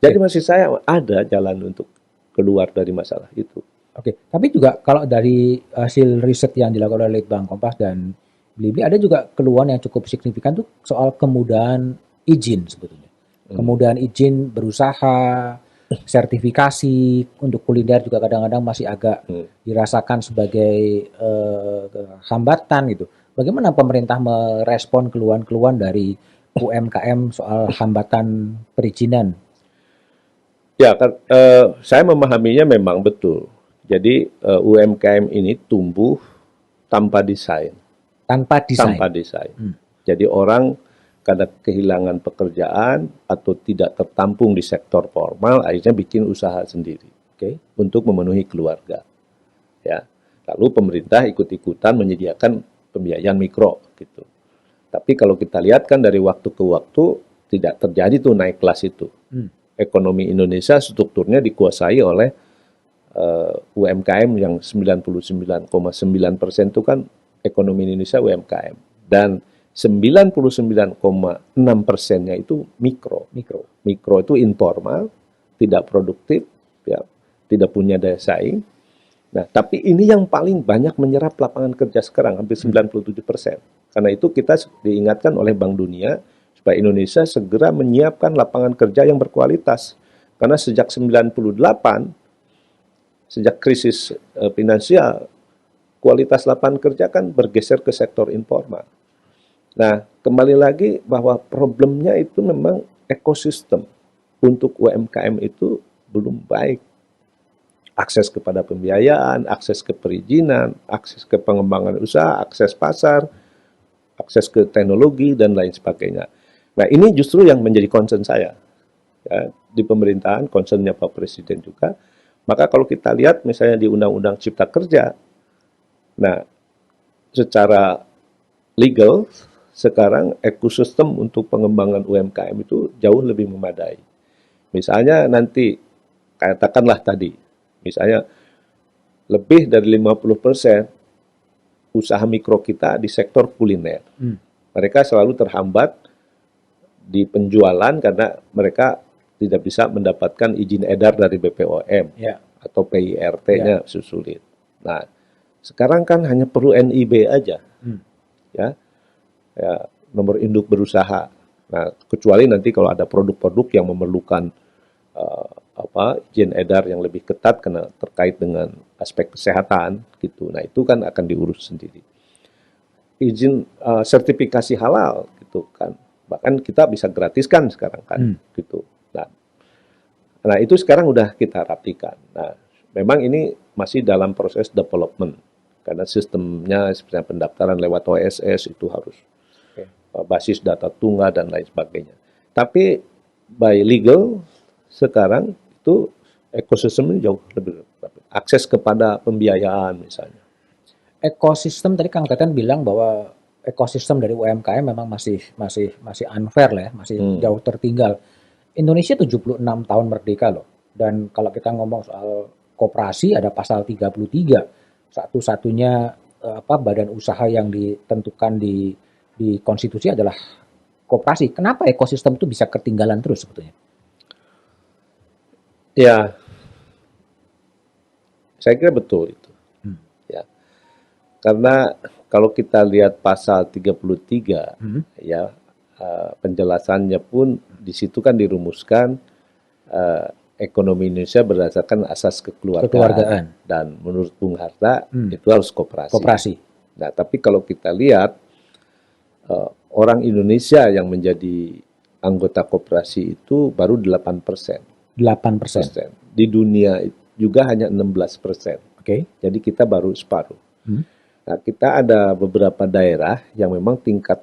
Jadi masih saya ada jalan untuk keluar dari masalah itu. Oke, tapi juga kalau dari hasil riset yang dilakukan oleh Litbang Kompas dan Blibli, ada juga keluhan yang cukup signifikan tuh soal kemudahan izin sebetulnya. Kemudahan izin berusaha, sertifikasi untuk kuliner juga kadang-kadang masih agak dirasakan sebagai hambatan gitu. Bagaimana pemerintah merespon keluhan-keluhan dari UMKM soal hambatan perizinan? Ya, kan, saya memahaminya memang betul. Jadi UMKM ini tumbuh tanpa desain. Tanpa desain. Tanpa desain. Jadi orang karena kehilangan pekerjaan atau tidak tertampung di sektor formal, akhirnya bikin usaha sendiri, untuk memenuhi keluarga. Ya. Lalu pemerintah ikut-ikutan menyediakan pembiayaan mikro gitu. Tapi kalau kita lihat kan dari waktu ke waktu tidak terjadi tuh naik kelas itu. Ekonomi Indonesia strukturnya dikuasai oleh UMKM yang 99,9% itu kan ekonomi Indonesia UMKM. Dan 99,6%-nya itu mikro. Mikro itu informal, tidak produktif, ya, tidak punya daya saing. Nah, tapi ini yang paling banyak menyerap lapangan kerja sekarang, hampir 97%. Karena itu kita diingatkan oleh Bank Dunia supaya Indonesia segera menyiapkan lapangan kerja yang berkualitas. Karena sejak 98, sejak krisis finansial, kualitas lapangan kerja kan bergeser ke sektor informal. Nah, kembali lagi bahwa problemnya itu memang ekosistem untuk UMKM itu belum baik. Akses kepada pembiayaan, akses ke perizinan, akses ke pengembangan usaha, akses pasar, akses ke teknologi, dan lain sebagainya. Nah, ini justru yang menjadi concern saya. Ya, di pemerintahan, concernnya Pak Presiden juga. Maka kalau kita lihat misalnya di Undang-Undang Cipta Kerja, nah, secara legal, sekarang ekosistem untuk pengembangan UMKM itu jauh lebih memadai. Misalnya nanti, katakanlah tadi, misalnya lebih dari 50% usaha mikro kita di sektor kuliner. Mereka selalu terhambat di penjualan karena mereka tidak bisa mendapatkan izin edar dari BPOM atau PIRT-nya sulit. Nah, sekarang kan hanya perlu NIB aja, ya, nomor induk berusaha. Nah, kecuali nanti kalau ada produk-produk yang memerlukan izin edar yang lebih ketat karena terkait dengan aspek kesehatan gitu. Nah, itu kan akan diurus sendiri. Izin sertifikasi halal gitu kan. Bahkan kita bisa gratiskan sekarang kan gitu. Nah, itu sekarang udah kita rapikan. Nah, memang ini masih dalam proses development karena sistemnya seperti pendaftaran lewat OSS itu harus basis data tunggal dan lain sebagainya. Tapi by legal sekarang itu ekosistemnya jauh lebih akses kepada pembiayaan misalnya. Ekosistem tadi Kang Teten bilang bahwa ekosistem dari UMKM memang masih unfair lah ya, masih jauh tertinggal. Indonesia 76 tahun merdeka loh. Dan kalau kita ngomong soal koperasi ada pasal 33. Satu-satunya badan usaha yang ditentukan di konstitusi adalah koperasi. Kenapa ekosistem itu bisa ketinggalan terus sebetulnya? Ya, saya kira betul itu. Ya. Karena kalau kita lihat pasal 33, ya, penjelasannya pun di situ kan dirumuskan ekonomi Indonesia berdasarkan asas kekeluargaan. Dan menurut Bung Hatta itu harus koperasi. Nah, tapi kalau kita lihat orang Indonesia yang menjadi anggota koperasi itu baru 8%. 8%. Di dunia juga hanya 16%. Jadi kita baru separuh. Nah, kita ada beberapa daerah yang memang tingkat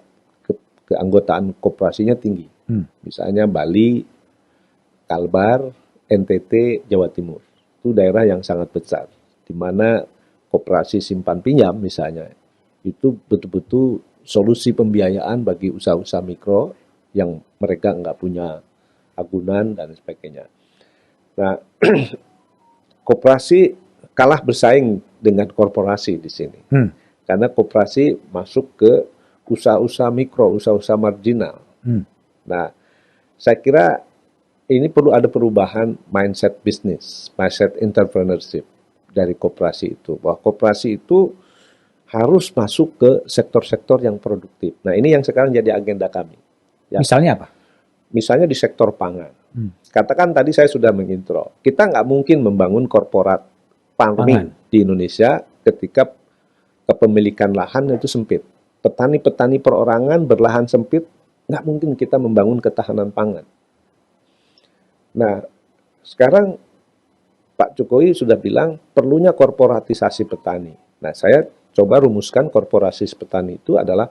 keanggotaan koperasinya tinggi. Misalnya Bali, Kalbar, NTT, Jawa Timur. Itu daerah yang sangat besar. Di mana koperasi simpan pinjam misalnya, itu betul-betul solusi pembiayaan bagi usaha-usaha mikro yang mereka nggak punya agunan dan sebagainya. Nah, koperasi kalah bersaing dengan korporasi di sini. Karena koperasi masuk ke usaha-usaha mikro, usaha-usaha marginal. Nah, saya kira ini perlu ada perubahan mindset bisnis, mindset entrepreneurship dari koperasi itu. Bahwa koperasi itu harus masuk ke sektor-sektor yang produktif. Nah, ini yang sekarang jadi agenda kami. Ya. Misalnya apa? Misalnya di sektor pangan. Katakan tadi saya sudah mengintro, kita nggak mungkin membangun korporat farming di Indonesia ketika kepemilikan lahan itu sempit. Petani-petani perorangan berlahan sempit, nggak mungkin kita membangun ketahanan pangan. Nah, sekarang Pak Jokowi sudah bilang perlunya korporatisasi petani. Nah, saya coba rumuskan korporasi petani itu adalah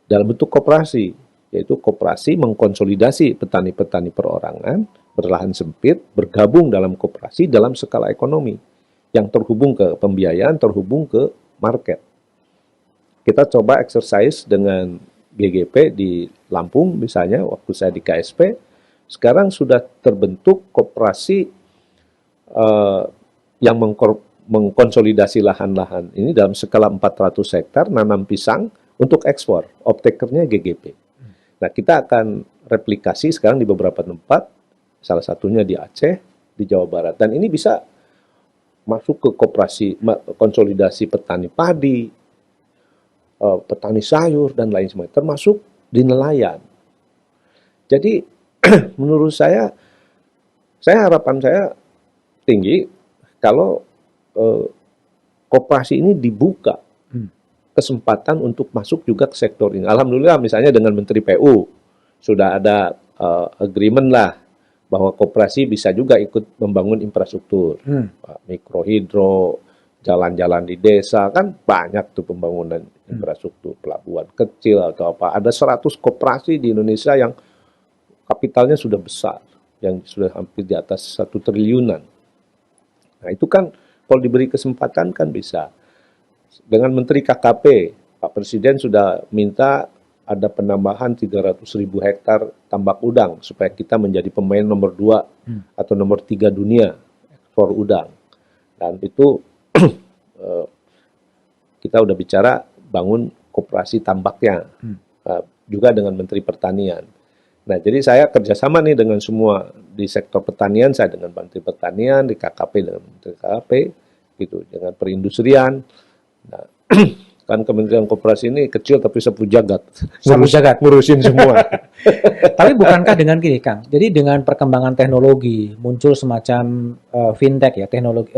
dalam bentuk koperasi. Yaitu koperasi mengkonsolidasi petani-petani perorangan, berlahan sempit, bergabung dalam koperasi dalam skala ekonomi. yang terhubung ke pembiayaan, terhubung ke market. Kita coba exercise dengan GGP di Lampung misalnya, waktu saya di KSP, sekarang sudah terbentuk koperasi yang mengkonsolidasi lahan-lahan ini dalam skala 400 hektar, nanam pisang untuk ekspor, off-takernya GGP. Nah, kita akan replikasi sekarang di beberapa tempat, salah satunya di Aceh, di Jawa Barat. Dan ini bisa masuk ke koperasi, konsolidasi petani padi, petani sayur, dan lain sebagainya, termasuk di nelayan. Jadi, menurut saya harapan saya tinggi kalau koperasi ini dibuka kesempatan untuk masuk juga ke sektor ini. Alhamdulillah misalnya dengan Menteri PU sudah ada agreement lah bahwa koperasi bisa juga ikut membangun infrastruktur. Mikrohidro, jalan-jalan di desa, kan banyak tuh pembangunan infrastruktur, pelabuhan kecil atau apa. Ada 100 koperasi di Indonesia yang kapitalnya sudah besar, yang sudah hampir di atas 1 triliunan. Nah itu kan kalau diberi kesempatan kan bisa. Dengan Menteri KKP, Pak Presiden sudah minta ada penambahan 300.000 hektar tambak udang supaya kita menjadi pemain nomor 2 atau nomor 3 dunia ekspor udang. Dan itu kita udah bicara bangun koperasi tambaknya, juga dengan Menteri Pertanian. Nah, jadi saya kerjasama nih dengan semua di sektor pertanian, saya dengan Menteri Pertanian, di KKP dengan Menteri KKP, gitu, dengan perindustrian. Nah, kan Kementerian Koperasi ini kecil tapi sapu jagat, ngurusin semua. Tapi bukankah dengan gini, Kang? Jadi dengan perkembangan teknologi muncul semacam fintech ya, teknologi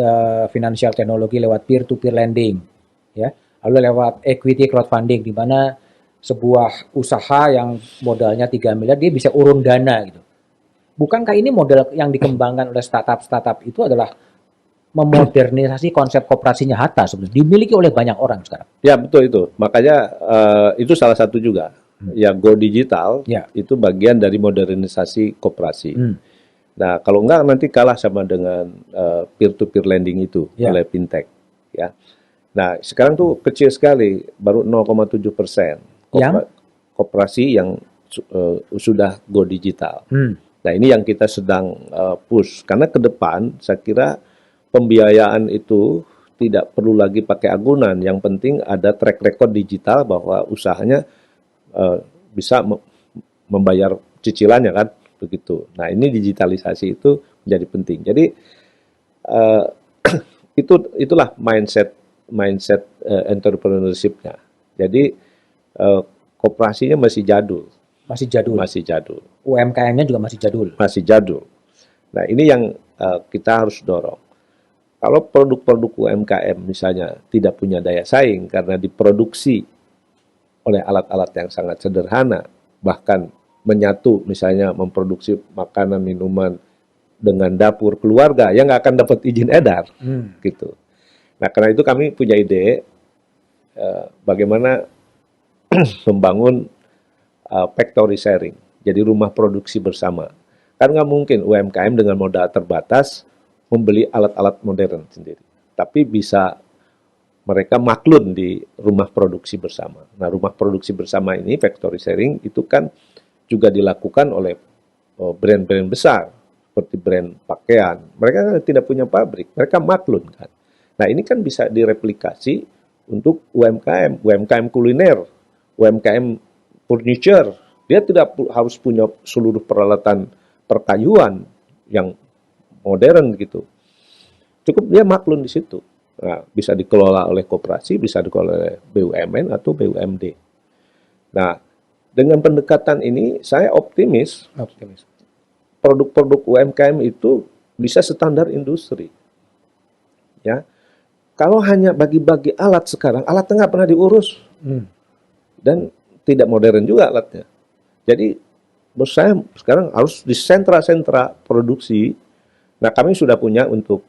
financial teknologi lewat peer-to-peer lending, ya, lalu lewat equity crowdfunding, di mana sebuah usaha yang modalnya 3 miliar dia bisa urun dana gitu. Bukankah ini model yang dikembangkan oleh startup-startup itu adalah memodernisasi konsep koperasinya Hatta sebenarnya, dimiliki oleh banyak orang sekarang. Ya betul itu, makanya itu salah satu juga. Ya Go Digital itu bagian dari modernisasi koperasi. Nah kalau enggak nanti kalah sama dengan peer-to-peer lending itu oleh fintech. Ya. Nah sekarang tuh kecil sekali, baru 0,7% koperasi yang sudah Go Digital. Nah ini yang kita sedang push, karena ke depan saya kira pembiayaan itu tidak perlu lagi pakai agunan, yang penting ada track record digital bahwa usahanya bisa membayar cicilannya kan, begitu. Nah ini digitalisasi itu menjadi penting. Jadi itulah mindset entrepreneurship-nya. Jadi koperasinya masih jadul. Masih jadul. UMKM-nya juga masih jadul. Masih jadul. Nah ini yang kita harus dorong. Kalau produk-produk UMKM misalnya tidak punya daya saing karena diproduksi oleh alat-alat yang sangat sederhana, bahkan menyatu misalnya memproduksi makanan, minuman dengan dapur keluarga, yang nggak akan dapat izin edar. Gitu. Nah karena itu kami punya ide bagaimana membangun factory sharing, jadi rumah produksi bersama. Kan nggak mungkin UMKM dengan modal terbatas membeli alat-alat modern sendiri, tapi bisa mereka maklun di rumah produksi bersama. Nah, rumah produksi bersama ini, factory sharing, itu kan juga dilakukan oleh brand-brand besar, seperti brand pakaian. Mereka kan tidak punya pabrik, mereka maklun kan. Nah, ini kan bisa direplikasi untuk UMKM, UMKM kuliner, UMKM furniture. Dia tidak harus punya seluruh peralatan perkayuan yang modern gitu. Cukup dia maklun di situ. Nah, bisa dikelola oleh koperasi, bisa dikelola oleh BUMN atau BUMD. Nah, dengan pendekatan ini saya optimis. Produk-produk UMKM itu bisa standar industri. Ya. Kalau hanya bagi-bagi alat sekarang, alatnya nggak pernah diurus. Dan tidak modern juga alatnya. Jadi, menurut saya sekarang harus di sentra-sentra produksi. Nah, kami sudah punya untuk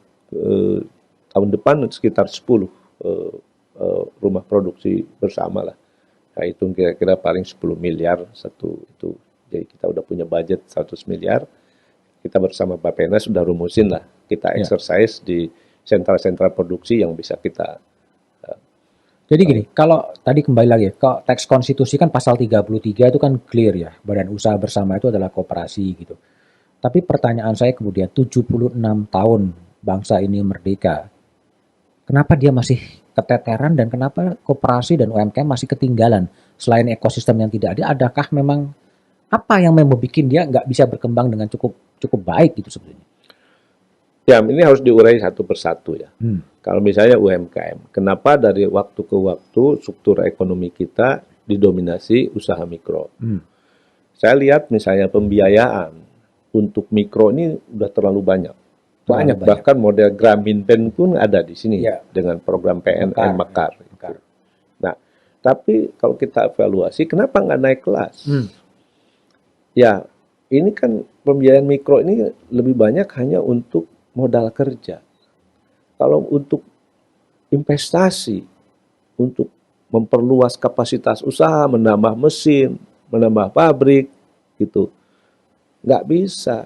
tahun depan sekitar 10 rumah produksi bersama lah. Nah, itu kira-kira paling 10 miliar satu itu. Jadi kita udah punya budget 100 miliar. Kita bersama Bappenas sudah rumusin lah. Kita exercise di sentra-sentra produksi yang bisa kita. Jadi gini, kalau tadi kembali lagi, kalau teks konstitusi kan pasal 33 itu kan clear ya, badan usaha bersama itu adalah koperasi gitu. Tapi pertanyaan saya kemudian, 76 tahun bangsa ini merdeka, kenapa dia masih keteteran dan kenapa koperasi dan UMKM masih ketinggalan? Selain ekosistem yang tidak ada, adakah memang apa yang membuat dia nggak bisa berkembang dengan cukup baik gitu sebetulnya? Ya, ini harus diurai satu persatu ya. Kalau misalnya UMKM, kenapa dari waktu ke waktu struktur ekonomi kita didominasi usaha mikro? Saya lihat misalnya pembiayaan untuk mikro ini udah terlalu banyak. Banyak. Bahkan model Grameenpen pun ada di sini dengan program PNM Mekar. Nah, tapi kalau kita evaluasi, kenapa nggak naik kelas? Ya, ini kan pembiayaan mikro ini lebih banyak hanya untuk modal kerja. Kalau untuk investasi, untuk memperluas kapasitas usaha, menambah mesin, menambah pabrik, gitu, nggak bisa.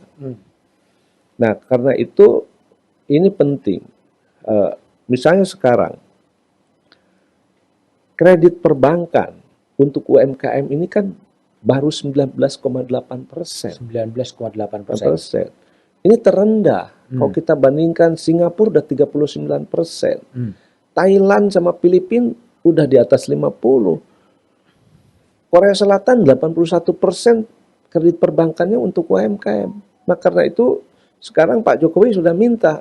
Nah, karena itu ini penting. Misalnya sekarang, kredit perbankan untuk UMKM ini kan baru 19,8%. 19,8%. Ini terendah. Kalau kita bandingkan Singapura udah 39%. Thailand sama Filipina udah di atas 50. Korea Selatan 81% kredit perbankannya untuk UMKM. Nah, karena itu sekarang Pak Jokowi sudah minta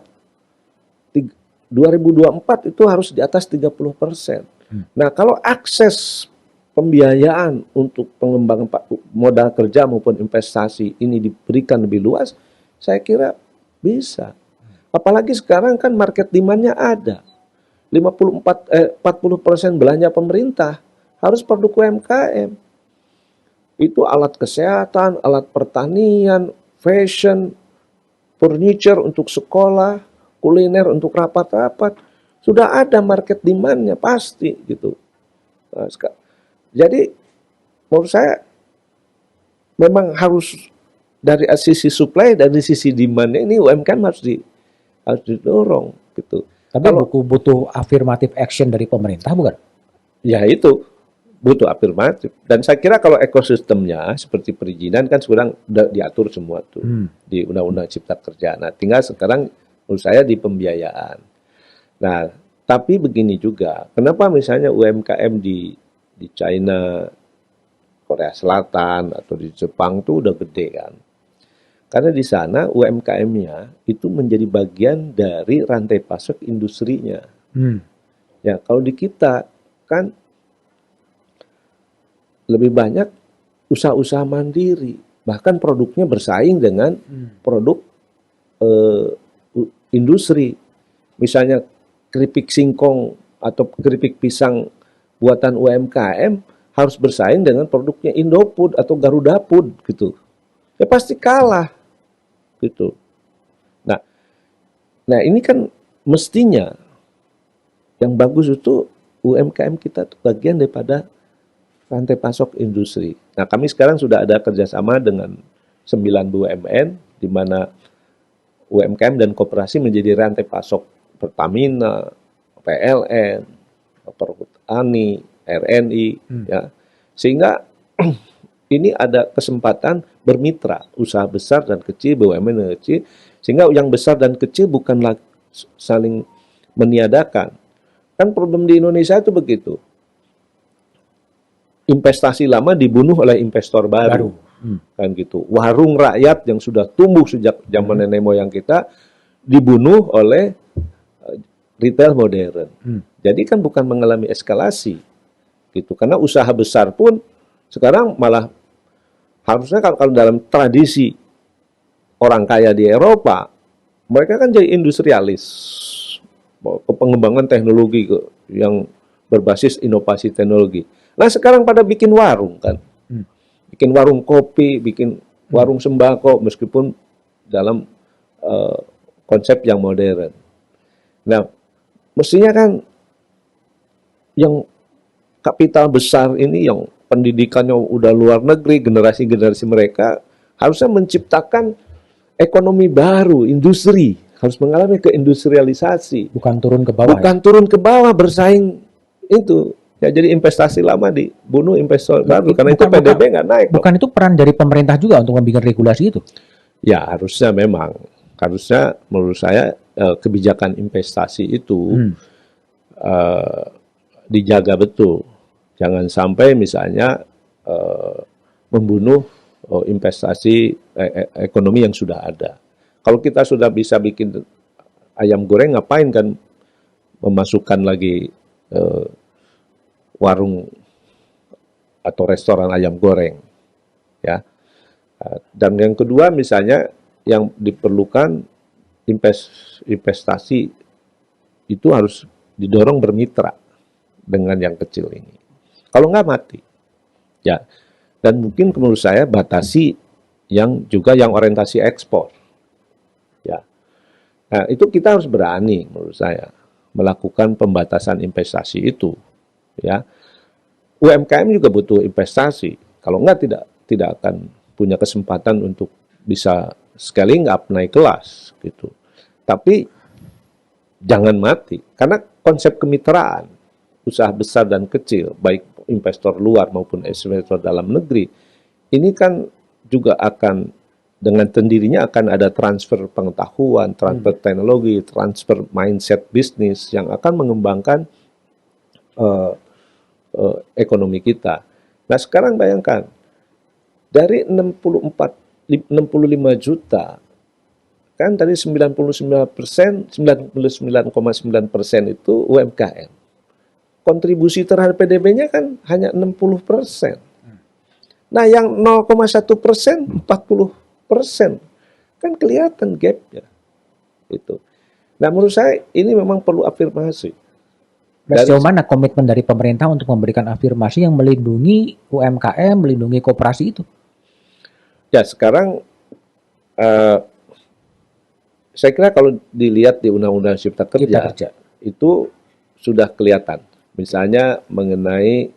2024 itu harus di atas 30%. Nah, kalau akses pembiayaan untuk pengembangan modal kerja maupun investasi ini diberikan lebih luas, saya kira bisa. Apalagi sekarang kan market demand-nya ada. 40% belanja pemerintah harus produk UMKM. Itu alat kesehatan, alat pertanian, fashion, furniture untuk sekolah, kuliner untuk rapat-rapat. Sudah ada market demand-nya pasti gitu. Nah, jadi menurut saya memang harus dari sisi supply, dari sisi demand ini UMKM harus didorong gitu. Tapi butuh afirmative action dari pemerintah bukan? Ya itu butuh afirmatif. Dan saya kira kalau ekosistemnya seperti perizinan kan sekarang udah diatur semua tuh di Undang-Undang Cipta Kerja. Nah, tinggal sekarang menurut saya di pembiayaan. Nah, tapi begini juga, kenapa misalnya UMKM di China, Korea Selatan atau di Jepang tuh udah gede kan? Karena di sana UMKM-nya itu menjadi bagian dari rantai pasok industrinya. Ya, kalau di kita kan lebih banyak usaha-usaha mandiri, bahkan produknya bersaing dengan produk industri. Misalnya keripik singkong atau keripik pisang buatan UMKM harus bersaing dengan produknya Indofood atau Garuda Food gitu. Ya pasti kalah gitu. Nah ini kan mestinya yang bagus itu UMKM kita itu bagian daripada rantai pasok industri. Nah kami sekarang sudah ada kerjasama dengan 9 BUMN di mana UMKM dan koperasi menjadi rantai pasok Pertamina, PLN, Perhutani, RNI, ya sehingga ini ada kesempatan bermitra usaha besar dan kecil, BUMN dan kecil, sehingga yang besar dan kecil bukanlah saling meniadakan. Kan problem di Indonesia itu begitu. Investasi lama dibunuh oleh investor baru. Kan gitu. Warung rakyat yang sudah tumbuh sejak zaman nenek moyang kita dibunuh oleh retail modern. Jadi kan bukan mengalami eskalasi. Gitu. Karena usaha besar pun sekarang malah harusnya kalau dalam tradisi orang kaya di Eropa, mereka kan jadi industrialis, pengembangan teknologi yang berbasis inovasi teknologi. Nah sekarang pada bikin warung kan, bikin warung kopi, bikin warung sembako, meskipun dalam konsep yang modern. Nah mestinya kan yang kapital besar ini yang pendidikannya udah luar negeri, generasi-generasi mereka harusnya menciptakan ekonomi baru, industri harus mengalami keindustrialisasi. Bukan turun ke bawah. Bukan turun ke bawah bersaing itu. Ya, jadi investasi lama dibunuh investor baru, karena itu PDB nggak naik. Bukan itu peran dari pemerintah juga untuk membuat regulasi itu? Ya, harusnya memang. Harusnya menurut saya kebijakan investasi itu dijaga betul. Jangan sampai misalnya membunuh investasi ekonomi yang sudah ada. Kalau kita sudah bisa bikin ayam goreng, ngapain kan memasukkan lagi warung atau restoran ayam goreng, ya. Dan yang kedua misalnya yang diperlukan investasi itu harus didorong bermitra dengan yang kecil ini. Kalau nggak mati, ya. Dan mungkin menurut saya batasi yang orientasi ekspor, ya. Nah, itu kita harus berani menurut saya melakukan pembatasan investasi itu, ya. UMKM juga butuh investasi. Kalau enggak tidak akan punya kesempatan untuk bisa scaling up, naik kelas gitu. Tapi jangan mati, karena konsep kemitraan usaha besar dan kecil, baik investor luar maupun investor dalam negeri, ini kan juga akan dengan sendirinya akan ada transfer pengetahuan, transfer teknologi, transfer mindset bisnis yang akan mengembangkan ekonomi kita. Nah, sekarang bayangkan dari 65 juta, kan tadi 99,9% itu UMKM. Kontribusi terhadap PDB-nya kan hanya 60%. Nah, yang 0,1%, 40%. Kan kelihatan gap-nya. Itu. Nah, menurut saya ini memang perlu afirmasi. Sejauh mana komitmen dari pemerintah untuk memberikan afirmasi yang melindungi UMKM, melindungi koperasi itu? Ya, sekarang saya kira kalau dilihat di Undang-Undang Cipta Kerja itu sudah kelihatan. Misalnya mengenai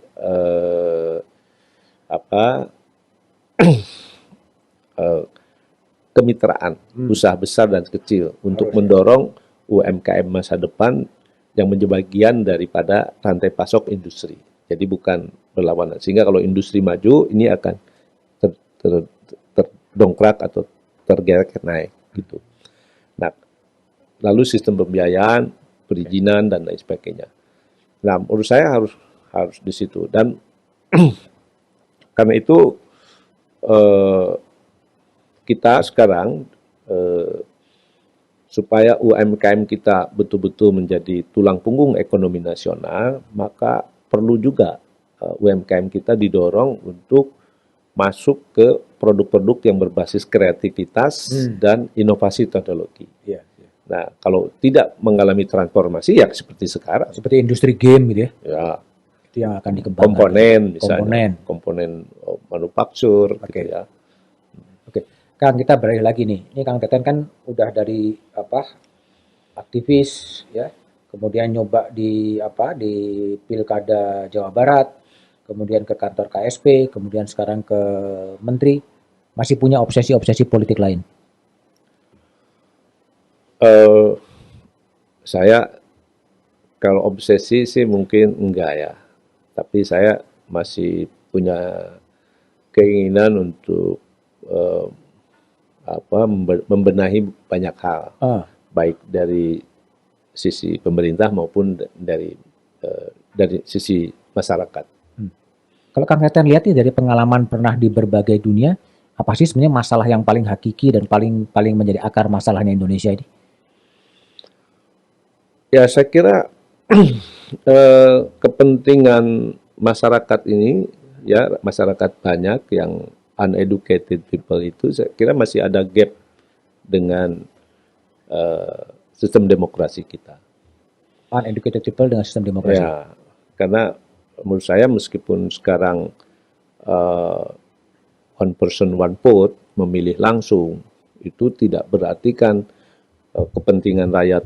kemitraan usaha besar dan kecil untuk mendorong UMKM masa depan yang menjadi bagian daripada rantai pasok industri. Jadi bukan berlawanan. Sehingga kalau industri maju, ini akan terdongkrak atau tergerak naik gitu. Nah, lalu sistem pembiayaan, perizinan dan lain sebagainya. Nah, menurut saya harus di situ. Dan karena itu kita sekarang supaya UMKM kita betul-betul menjadi tulang punggung ekonomi nasional, maka perlu juga UMKM kita didorong untuk masuk ke produk-produk yang berbasis kreativitas dan inovasi teknologi. Nah, kalau tidak mengalami transformasi, ya seperti sekarang. Seperti industri game gitu ya? Ya. Itu yang akan dikembangkan. Komponen misalnya. Komponen manufaktur, gitu ya. Oke. Kang, kita balik lagi nih. Ini Kang Teten kan udah dari aktivis ya, kemudian nyoba di Pilkada Jawa Barat, kemudian ke kantor KSP, kemudian sekarang ke menteri. Masih punya obsesi-obsesi politik lain? Saya kalau obsesi sih mungkin enggak ya. Tapi saya masih punya keinginan untuk membenahi banyak hal, baik dari sisi pemerintah maupun dari sisi masyarakat. Kalau Kang Teten lihat nih dari pengalaman pernah di berbagai dunia, apa sih sebenarnya masalah yang paling hakiki dan paling menjadi akar masalahnya Indonesia ini? Ya, saya kira kepentingan masyarakat ini, ya masyarakat banyak yang uneducated people itu, saya kira masih ada gap dengan sistem demokrasi kita. Uneducated people dengan sistem demokrasi? Ya, karena menurut saya meskipun sekarang one person one vote, memilih langsung, itu tidak berarti kan kepentingan rakyat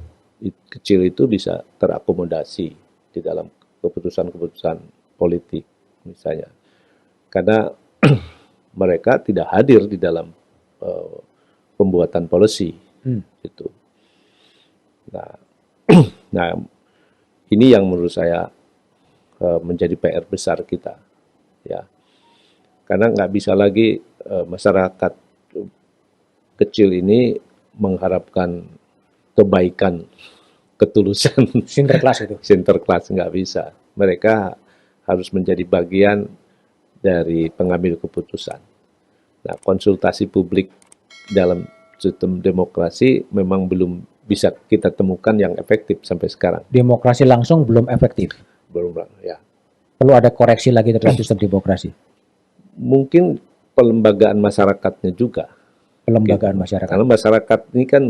kecil itu bisa terakomodasi di dalam keputusan-keputusan politik misalnya. Karena mereka tidak hadir di dalam pembuatan policy itu. Nah, nah ini yang menurut saya menjadi PR besar kita, ya. Karena nggak bisa lagi masyarakat kecil ini mengharapkan kebaikan, ketulusan Sinterklas itu. Sinterklas, nggak bisa. Mereka harus menjadi bagian dari pengambil keputusan. Nah, konsultasi publik dalam sistem demokrasi memang belum bisa kita temukan yang efektif sampai sekarang. Demokrasi langsung belum efektif. Belum, ya. Perlu ada koreksi lagi terhadap sistem demokrasi. Mungkin pelembagaan masyarakatnya juga. Pelembagaan masyarakat. Karena masyarakat ini kan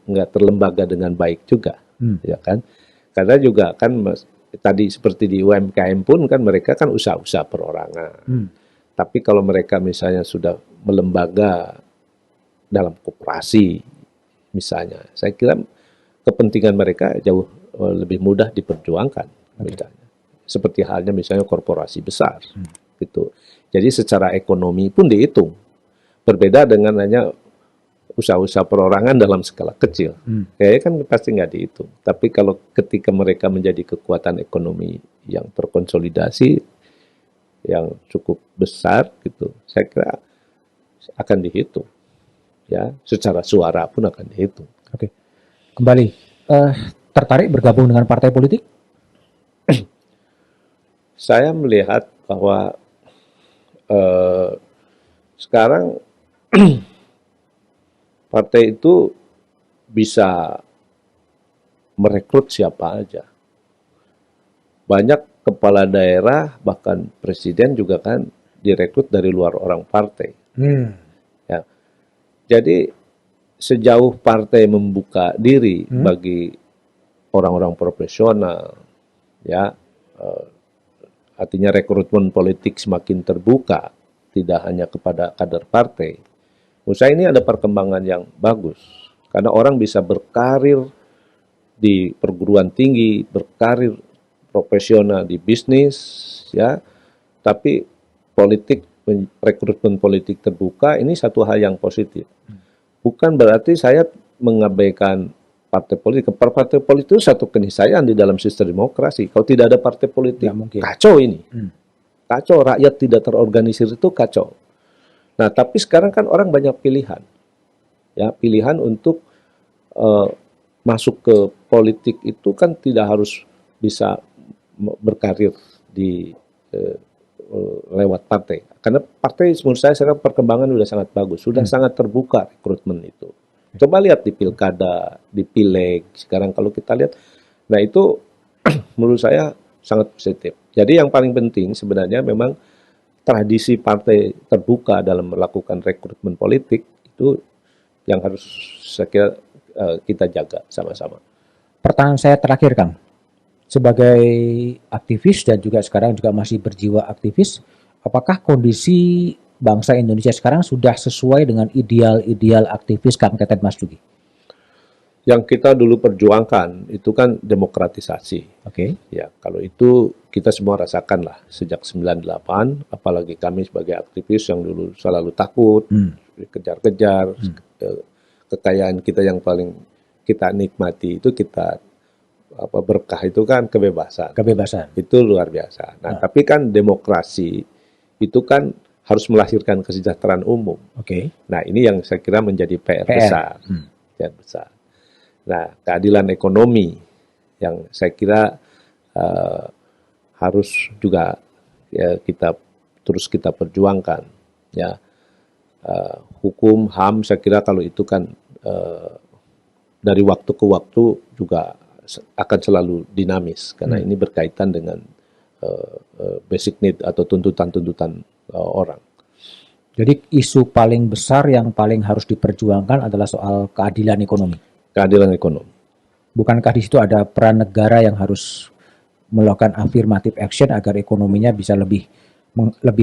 nggak terlembaga dengan baik juga, ya kan? Karena juga kan tadi seperti di UMKM pun kan mereka kan usaha-usaha perorangan. Tapi kalau mereka misalnya sudah melembaga dalam koperasi, misalnya, saya kira kepentingan mereka jauh lebih mudah diperjuangkan, misalnya. Seperti halnya misalnya korporasi besar, gitu. Jadi secara ekonomi pun dihitung. Berbeda dengan hanya usaha-usaha perorangan dalam skala kecil. Kayaknya kan pasti nggak dihitung. Tapi kalau ketika mereka menjadi kekuatan ekonomi yang terkonsolidasi, yang cukup besar, gitu, saya kira akan dihitung. Ya, secara suara pun akan dihitung. Oke. Kembali, tertarik bergabung dengan partai politik? Saya melihat bahwa sekarang partai itu bisa merekrut siapa aja. Banyak kepala daerah, bahkan presiden juga kan direkrut dari luar orang partai. Ya. Jadi sejauh partai membuka diri bagi orang-orang profesional, ya, artinya rekrutmen politik semakin terbuka, tidak hanya kepada kader partai. Menurut saya ini ada perkembangan yang bagus, karena orang bisa berkarir di perguruan tinggi, berkarir profesional di bisnis, ya. Tapi rekrutmen politik terbuka ini satu hal yang positif. Bukan berarti saya mengabaikan partai politik. Partai politik itu satu keniscayaan di dalam sistem demokrasi. Kalau tidak ada partai politik, kacau ini. Kacau, rakyat tidak terorganisir itu kacau. Nah, tapi sekarang kan orang banyak pilihan. Ya, pilihan untuk masuk ke politik itu kan tidak harus bisa berkarir di lewat partai. Karena partai menurut saya sekarang perkembangan sudah sangat bagus, sudah sangat terbuka rekrutmen itu. Coba lihat di pilkada, di pileg, sekarang kalau kita lihat, nah itu menurut saya sangat positif. Jadi yang paling penting sebenarnya memang tradisi partai terbuka dalam melakukan rekrutmen politik itu yang harus saya kira kita jaga sama-sama. Pertanyaan saya terakhir, Kang. Sebagai aktivis dan juga sekarang juga masih berjiwa aktivis, apakah kondisi bangsa Indonesia sekarang sudah sesuai dengan ideal-ideal aktivis Kang Teten Mas Dugi? Yang kita dulu perjuangkan itu kan demokratisasi. Oke. Ya, kalau itu kita semua rasakan lah sejak 98, apalagi kami sebagai aktivis yang dulu selalu takut, dikejar-kejar, kekayaan kita yang paling kita nikmati itu kita berkah itu kan kebebasan. Kebebasan. Itu luar biasa. Nah, tapi kan demokrasi itu kan harus melahirkan kesejahteraan umum. Oke. Nah, ini yang saya kira menjadi PR. Besar. PR besar. Nah, keadilan ekonomi yang saya kira harus juga ya, kita perjuangkan. Ya, hukum HAM saya kira kalau itu kan dari waktu ke waktu juga akan selalu dinamis karena ini berkaitan dengan basic need atau tuntutan-tuntutan orang. Jadi isu paling besar yang paling harus diperjuangkan adalah soal keadilan ekonomi. Keadilan ekonomi. Bukankah di situ ada peran negara yang harus melakukan affirmative action agar ekonominya bisa lebih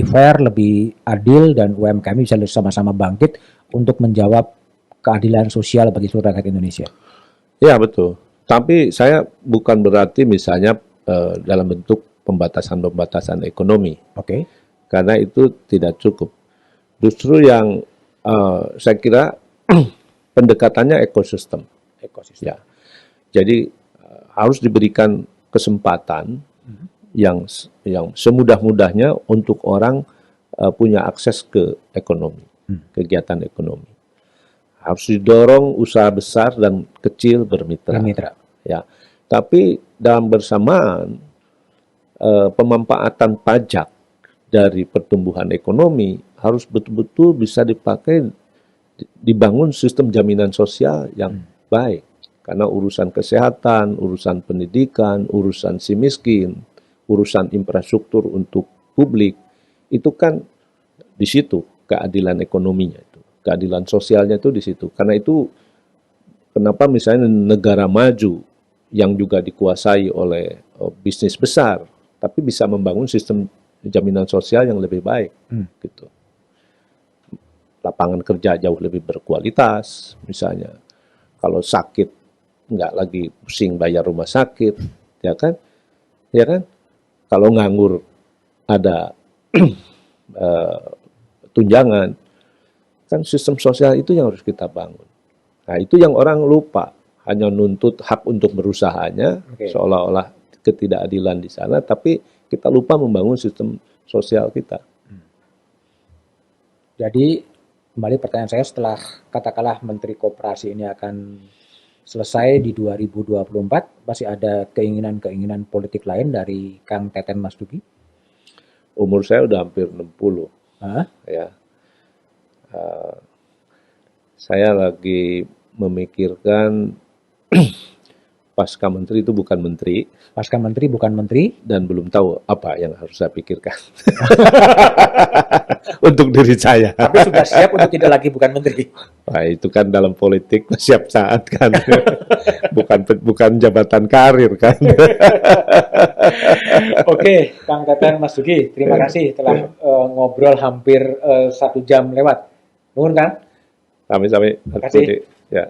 fair, lebih adil, dan UMKM bisa sama-sama bangkit untuk menjawab keadilan sosial bagi seluruh rakyat Indonesia? Ya, betul. Tapi saya bukan berarti misalnya dalam bentuk pembatasan-pembatasan ekonomi. Oke. Karena itu tidak cukup. Justru yang saya kira pendekatannya ekosistem. Ya. Jadi harus diberikan kesempatan yang semudah-mudahnya untuk orang punya akses ke ekonomi, kegiatan ekonomi. Harus didorong usaha besar dan kecil bermitra. Ya, tapi dalam bersamaan pemanfaatan pajak dari pertumbuhan ekonomi harus betul-betul bisa dipakai, dibangun sistem jaminan sosial yang baik. Karena urusan kesehatan, urusan pendidikan, urusan si miskin, urusan infrastruktur untuk publik, itu kan di situ keadilan ekonominya itu. Keadilan sosialnya itu di situ. Karena itu kenapa misalnya negara maju yang juga dikuasai oleh bisnis besar, tapi bisa membangun sistem jaminan sosial yang lebih baik, gitu. Lapangan kerja jauh lebih berkualitas, misalnya. Kalau sakit nggak lagi pusing bayar rumah sakit, ya kan? Ya kan? Kalau nganggur ada tunjangan, kan sistem sosial itu yang harus kita bangun. Nah, itu yang orang lupa, hanya nuntut hak untuk berusahanya, seolah-olah ketidakadilan di sana, tapi kita lupa membangun sistem sosial kita. Jadi, kembali pertanyaan saya, setelah katakanlah Menteri Koperasi ini akan selesai di 2024, masih ada keinginan-keinginan politik lain dari Kang Teten Mas Dugi? Umur saya udah hampir 60. Ya. Saya lagi memikirkan pasca menteri itu bukan menteri. Pasca menteri bukan menteri. Dan belum tahu apa yang harus saya pikirkan. Untuk diri saya. Tapi sudah siap untuk tidak lagi bukan menteri. Nah, itu kan dalam politik siap saat kan. bukan jabatan karir kan. Oke, Kang Teten Mas Dugi, terima kasih telah ngobrol hampir 1 jam lewat. Nuhun Kang. Sampai-sampai. Terima kasih. Ya.